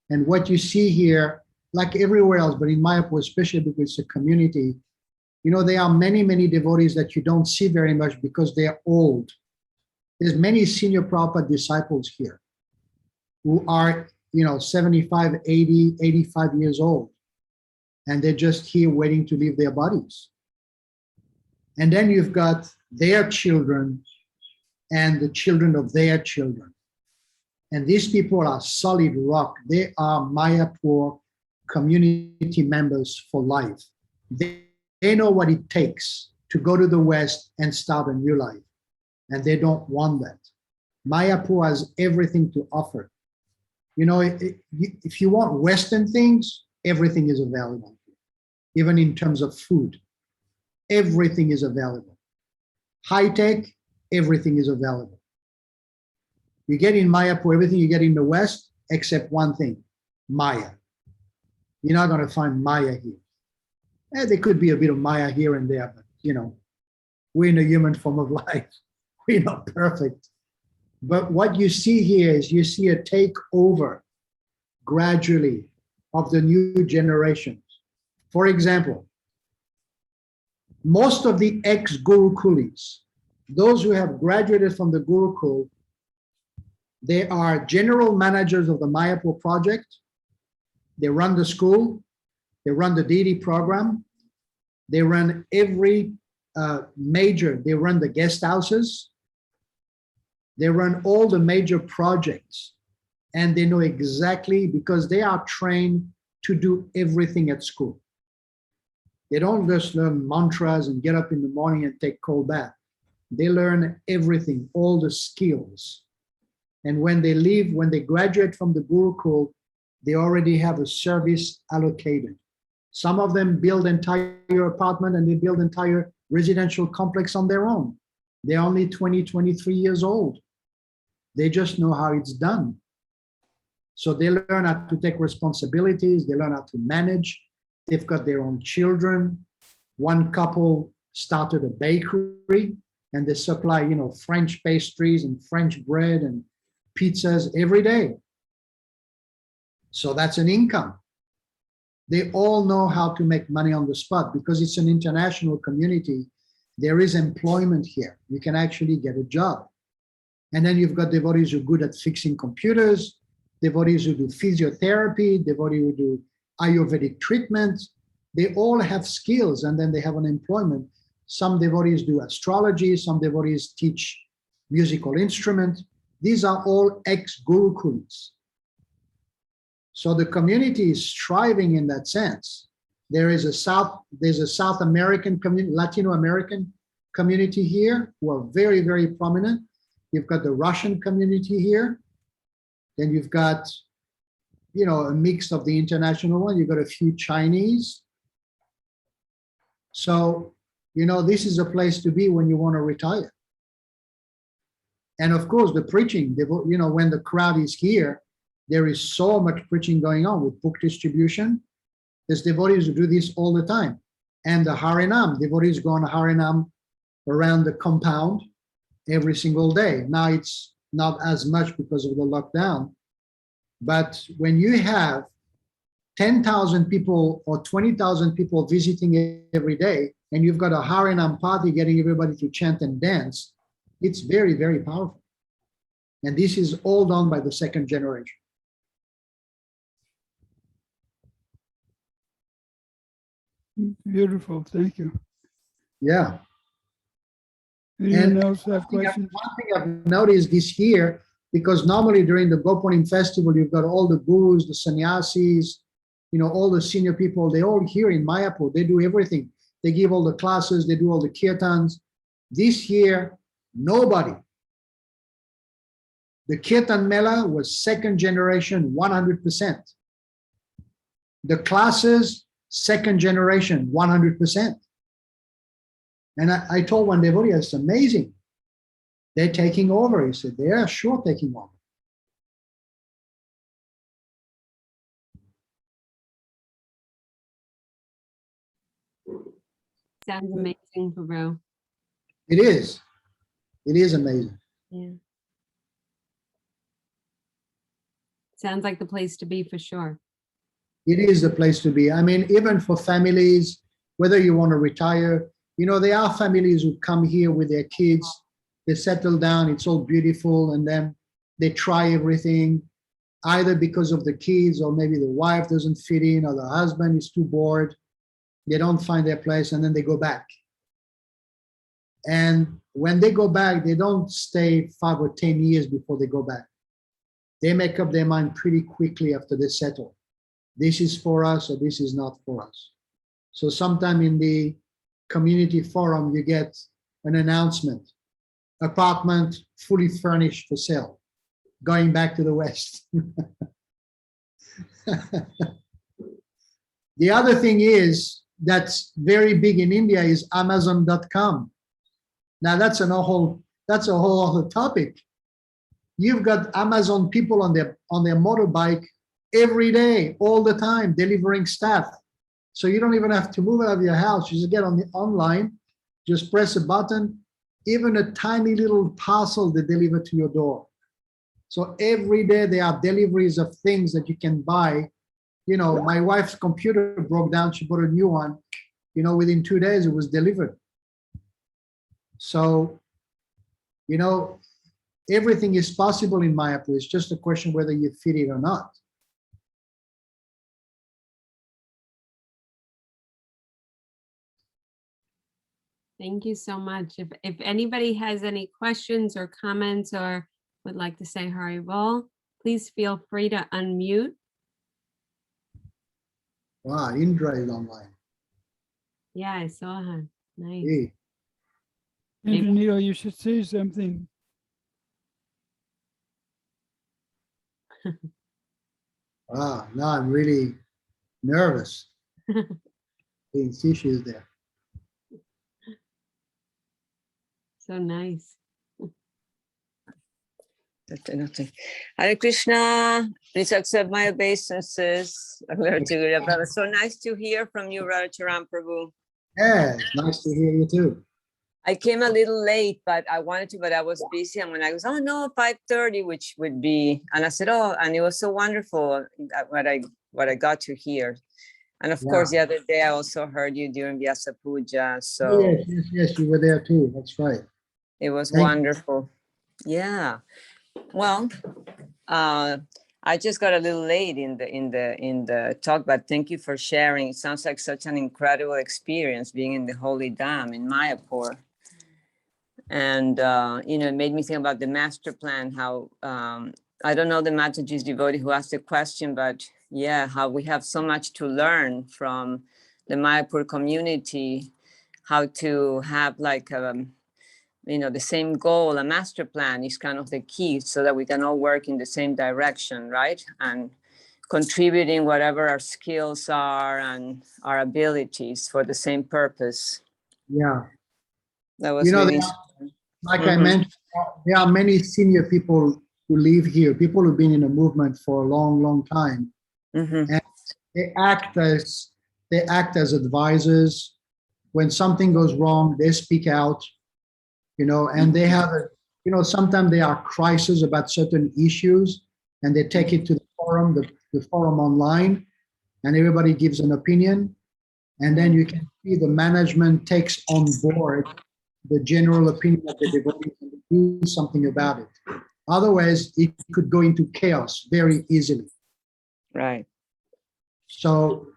And what you see here, like everywhere else, but in Mayapur, especially because it's a community, there are many, many devotees that you don't see very much because they are old. There's many senior Prabhupada disciples here who are, 75, 80, 85 years old. And they're just here waiting to leave their bodies. And then you've got their children and the children of their children. And these people are solid rock. They are Mayapur community members for life. They know what it takes to go to the West and start a new life. And they don't want that. Mayapur has everything to offer. If you want Western things, everything is available. Even in terms of food, everything is available. High tech, everything is available. You get in Mayapur everything you get in the West, except one thing, Maya. You're not going to find Maya here. There could be a bit of Maya here and there, but we're in a human form of life. We're not perfect. But what you see here is you see a takeover gradually of the new generations. For example, most of the ex-Gurukulis, those who have graduated from the Gurukul, they are general managers of the Mayapur project. They run the school, they run the deity program, they run every they run the guest houses, they run all the major projects, and they know exactly, because they are trained to do everything at school. They don't just learn mantras and get up in the morning and take cold bath. They learn everything, all the skills. And when they leave, when they graduate from the Gurukul, they already have a service allocated. Some of them build entire apartment and they build entire residential complex on their own. They're only 20, 23 years old. They just know how it's done. So they learn how to take responsibilities. They learn how to manage. They've got their own children. One couple started a bakery and they supply, French pastries and French bread and pizzas every day. So that's an income. They all know how to make money on the spot because it's an international community. There is employment here. You can actually get a job. And then you've got devotees who are good at fixing computers, devotees who do physiotherapy, devotees who do Ayurvedic treatments. They all have skills and then they have an employment. Some devotees do astrology, some devotees teach musical instruments. These are all ex-Gurukuls. So the community is striving in that sense. There's a South American community, Latino American community here who are very, very prominent. You've got the Russian community here. Then you've got, a mix of the international one. You've got a few Chinese. So, this is a place to be when you want to retire. And of course, the preaching, when the crowd is here, there is so much preaching going on with book distribution. There's devotees who do this all the time. And the Harinam, devotees go on Harinam around the compound every single day. Now it's not as much because of the lockdown. But when you have 10,000 people or 20,000 people visiting every day, and you've got a Harinam party getting everybody to chant and dance, it's very, very powerful. And this is all done by the second generation. Beautiful, thank you. Yeah. Anyone else have One questions? thing I've noticed this year, because normally during the Gopunim festival, you've got all the gurus, the sannyasis, all the senior people, they all here in Mayapur, they do everything. They give all the classes, they do all the kirtans. This year, nobody. The Kirtan Mela was second generation, 100%. The classes, second generation, 100%. And I told one devotee, it's amazing. They're taking over. He said, they are sure taking over. Sounds amazing, Prabhu. It is. It is amazing. Yeah. Sounds like the place to be for sure. It is the place to be. I mean, even for families, whether you want to retire, there are families who come here with their kids, they settle down, it's all beautiful, and then they try everything, either because of the kids or maybe the wife doesn't fit in or the husband is too bored. They don't find their place and then they go back. And when they go back, they don't stay 5 or 10 years before they go back. They make up their mind pretty quickly after they settle. This is for us or this is not for us. So sometime in the community forum, you get an announcement, apartment fully furnished for sale, going back to the West. The other thing is that's very big in India is Amazon.com. Now that's a whole other topic. You've got Amazon people on their motorbike every day, all the time, delivering stuff. So you don't even have to move out of your house. You just get on the online, just press a button, even a tiny little parcel they deliver to your door. So every day there are deliveries of things that you can buy. My wife's computer broke down. She bought a new one. Within 2 days it was delivered. So, everything is possible in Mayapur. It's just a question whether you fit it or not. Thank you so much. If anybody has any questions or comments or would like to say Haribol, please feel free to unmute. Wow, Indra is online. Yeah, I saw her. Nice. Hey. Indranito, you should say something. Wow, now I'm really nervous. These issues there. So nice. Nothing. Hare Krishna, please accept my obeisances. Glory to Guru Prabhupada. So nice to hear from you, Rahacaran Prabhu. Yeah, it's nice to hear you too. I came a little late, but I wanted to, but I was busy. And when I was, oh no, 5:30, which would be, and I said, oh, and it was so wonderful what I got to hear. And of course, the other day I also heard you during Vyasa Puja. Oh, So yes, you were there too. That's right. it was Thank you. wonderful. Yeah. Well, I just got a little late in the talk, but thank you for sharing. It sounds like such an incredible experience being in the Holy Dam in Mayapur. And, it made me think about the master plan, how, I don't know the Mataji's devotee who asked the question, but yeah, how we have so much to learn from the Mayapur community, how to have like, the same goal. A master plan is kind of the key so that we can all work in the same direction, right? And contributing whatever our skills are and our abilities for the same purpose. Yeah. That was really Like I mentioned, there are many senior people who live here, people who've been in the movement for a long, long time. And they act as advisors. When something goes wrong, they speak out, and they have sometimes there are crises about certain issues, and they take it to the forum, the forum online, and everybody gives an opinion. And then you can see the management takes on board the general opinion of the devotees and do something about it. Otherwise, it could go into chaos very easily. right. So,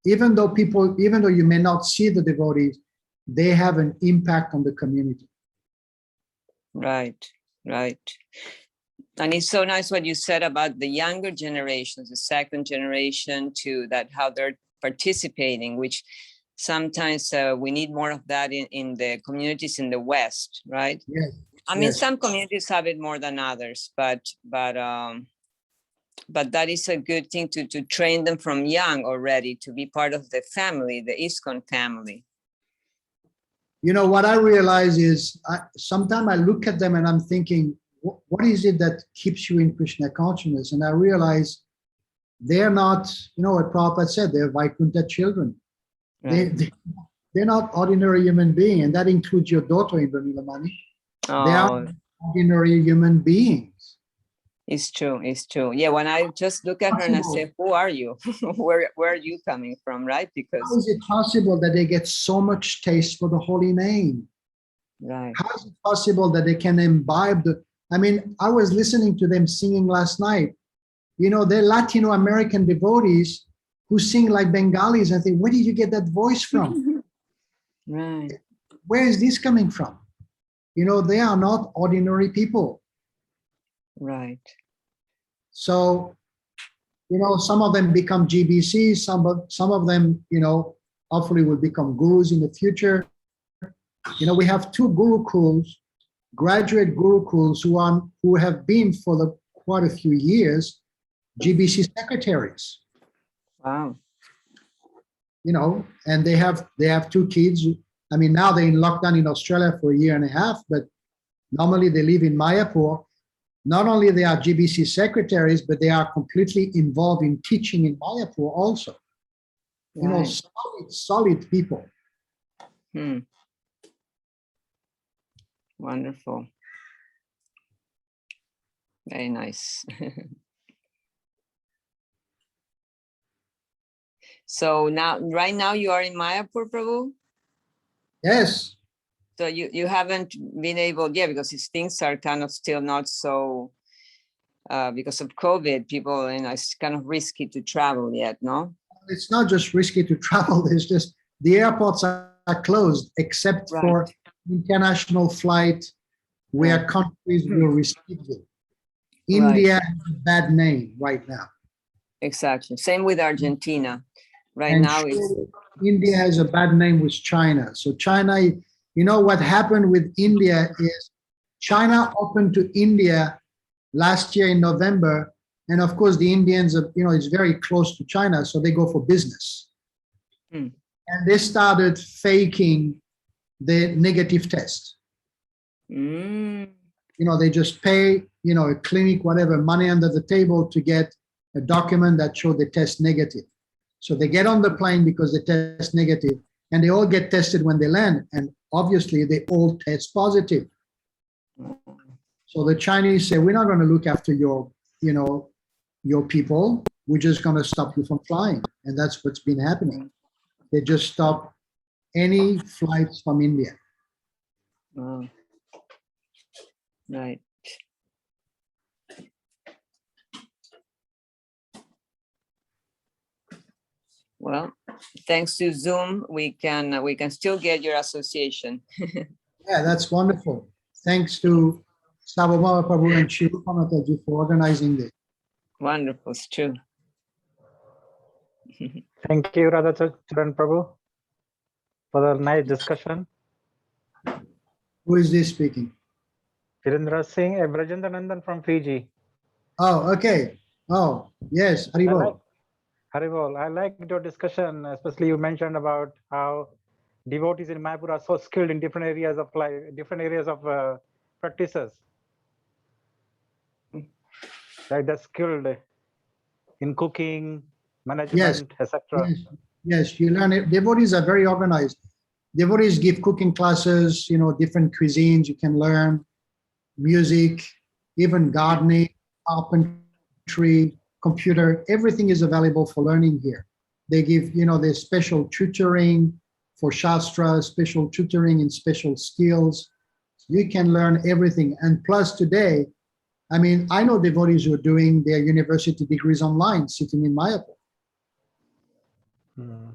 even though you may not see the devotees, they have an impact on the community. Right. And it's so nice what you said about the younger generations, the second generation too, that how they're participating, which sometimes we need more of that in the communities in the West, right? Yes. I mean, some communities have it more than others, but that is a good thing to train them from young already to be part of the family, the ISKCON family. What I realize is sometimes I look at them and I'm thinking, what is it that keeps you in Krishna consciousness? And I realize they're not, what Prabhupada said, they're Vaikuntha children. Right. They're not ordinary human beings, and that includes your daughter, Indra-Nilamani. Oh. They are ordinary human beings. It's true. Yeah, when I just look at her and I say, who are you? where are you coming from, right? Because how is it possible that they get so much taste for the holy name? Right. How is it possible that they can imbibe I was listening to them singing last night. They're Latino American devotees who sing like Bengalis. I think, where did you get that voice from? Right. Where is this coming from? They are not ordinary people. Right. So, some of them become GBCs, some of them, hopefully will become gurus in the future. We have two gurukuls, graduate gurukuls who have been for quite a few years, GBC secretaries. Wow. And they have two kids. Now they're in lockdown in Australia for a year and a half, but normally they live in Mayapur. Not only they are GBC secretaries, but they are completely involved in teaching in Mayapur also. Right. Solid people. Wonderful. Very nice. So right now you are in Mayapur, Prabhu? Yes. So you haven't been able, because things are kind of still not so, because of COVID, people, it's kind of risky to travel yet, no? It's not just risky to travel, there's just, the airports are closed except for international flight where countries will receive you. India has a bad name right now. Exactly, same with Argentina. Right now India has a bad name with China. So China, what happened with India is China opened to India last year in November. And of course, the Indians, it's very close to China, so they go for business. Hmm. And they started faking the negative test. Mm. They just pay, a clinic, whatever, money under the table to get a document that showed they test negative. So they get on the plane because they test negative, and they all get tested when they land. And obviously, they all test positive. So the Chinese say, we're not going to look after your people. We're just going to stop you from flying. And that's what's been happening. They just stop any flights from India. Oh. Right. Well, thanks to Zoom, we can still get your association. Yeah, that's wonderful. Thanks to Sabababa Prabhu and Shiva Mataji for organizing this. Wonderful, it's true. Thank you, Rahacaran Prabhu, for the nice discussion. Who is this speaking? Virendra Singh, Brajendra Nandan from Fiji. Oh, okay. Oh, yes. Haribol. Haribol, I like your discussion, especially you mentioned about how devotees in Mayapur are so skilled in different areas of life, different areas of practices. Like they're skilled in cooking, management, etc. Yes, you learn it. Devotees are very organized. Devotees give cooking classes, different cuisines you can learn, music, even gardening, carpentry, computer, everything is available for learning here. They give, there's special tutoring for Shastra, special tutoring in special skills. You can learn everything. And plus today, I know devotees who are doing their university degrees online, sitting in Mayapur. Hmm.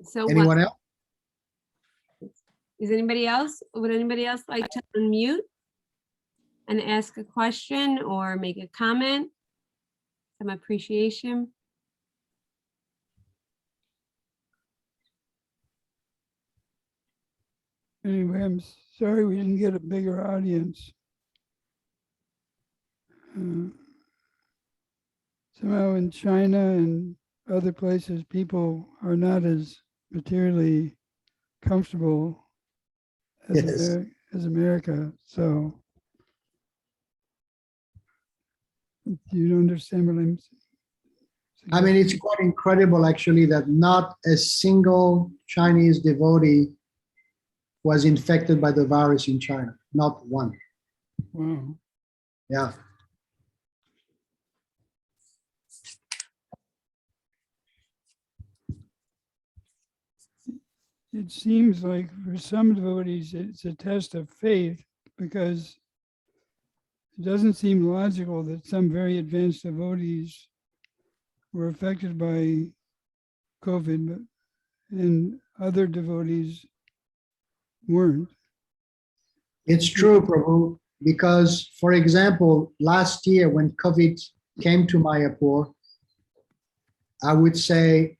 So Anyone else? is anybody else? Would anybody else like to unmute and ask a question or make a comment? Some appreciation. Anyway, I'm sorry we didn't get a bigger audience. Somehow in China and other places, people are not as materially comfortable as, Yes. as America. So you understand what I'm saying? It's quite incredible actually that not a single Chinese devotee was infected by the virus in China. Not one. Wow. Yeah. It seems like for some devotees, it's a test of faith because it doesn't seem logical that some very advanced devotees were affected by COVID and other devotees weren't. It's true, Prabhu, because, for example, last year when COVID came to Mayapur, I would say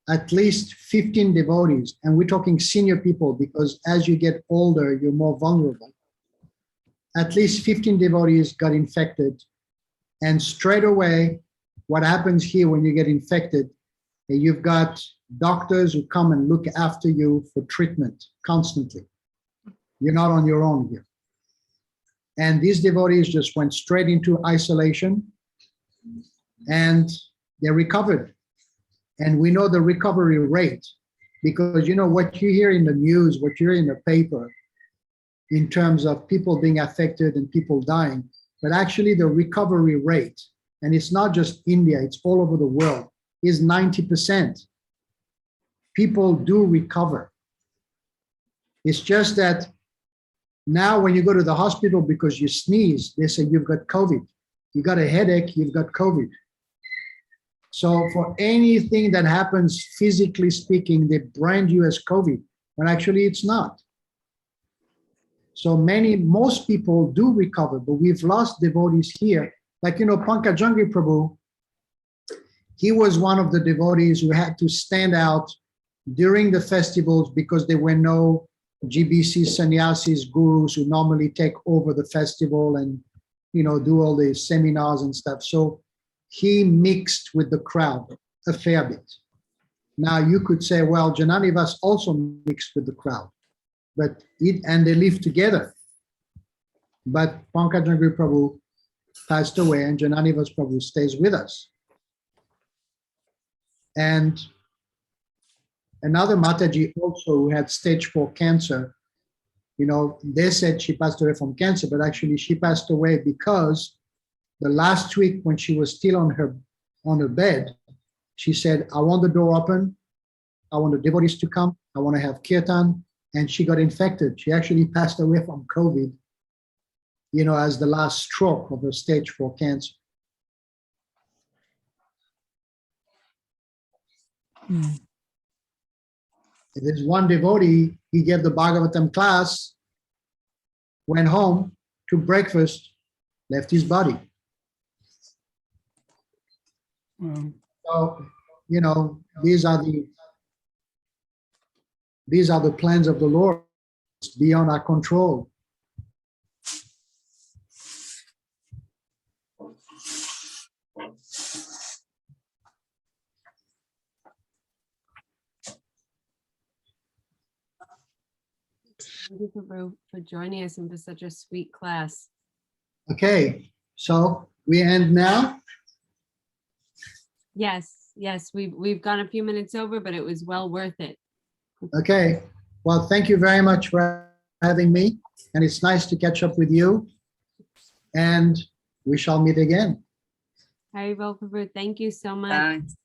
at least 15 devotees, and we're talking senior people because as you get older, you're more vulnerable. At least 15 devotees got infected. And straight away, what happens here when you get infected, you've got doctors who come and look after you for treatment constantly. You're not on your own here. And these devotees just went straight into isolation and they recovered. And we know the recovery rate because what you hear in the news, what you hear in the paper in terms of people being affected and people dying, but actually the recovery rate, and it's not just India, it's all over the world, is 90%. People do recover. It's just that now when you go to the hospital because you sneeze, they say you've got COVID. You got a headache, you've got COVID. So for anything that happens, physically speaking, they brand you as COVID, when actually it's not. So most people do recover, but we've lost devotees here like, Pankajangri Prabhu, he was one of the devotees who had to stand out during the festivals because there were no GBC sannyasis, gurus who normally take over the festival and, do all the seminars and stuff. So he mixed with the crowd a fair bit. Now you could say, well, Jananivas also mixed with the crowd, and they lived together. But Pankajangri Prabhu passed away and Jananivas Prabhu stays with us. And another Mataji also who had stage 4 cancer, they said she passed away from cancer, but actually she passed away because the last week when she was still on her bed, she said, I want the door open. I want the devotees to come. I want to have kirtan. And she got infected. She actually passed away from COVID, as the last stroke of her stage 4 cancer. There's one devotee, he gave the Bhagavatam class, went home, took breakfast, left his body. Wow. So, these are the plans of the Lord. It's beyond our control. Thank you for joining us and for such a sweet class. Okay, so we end now. Yes, we've gone a few minutes over, but it was well worth it. Okay, well, thank you very much for having me, and it's nice to catch up with you, and we shall meet again. Haribol Prabhu, thank you so much. Thanks.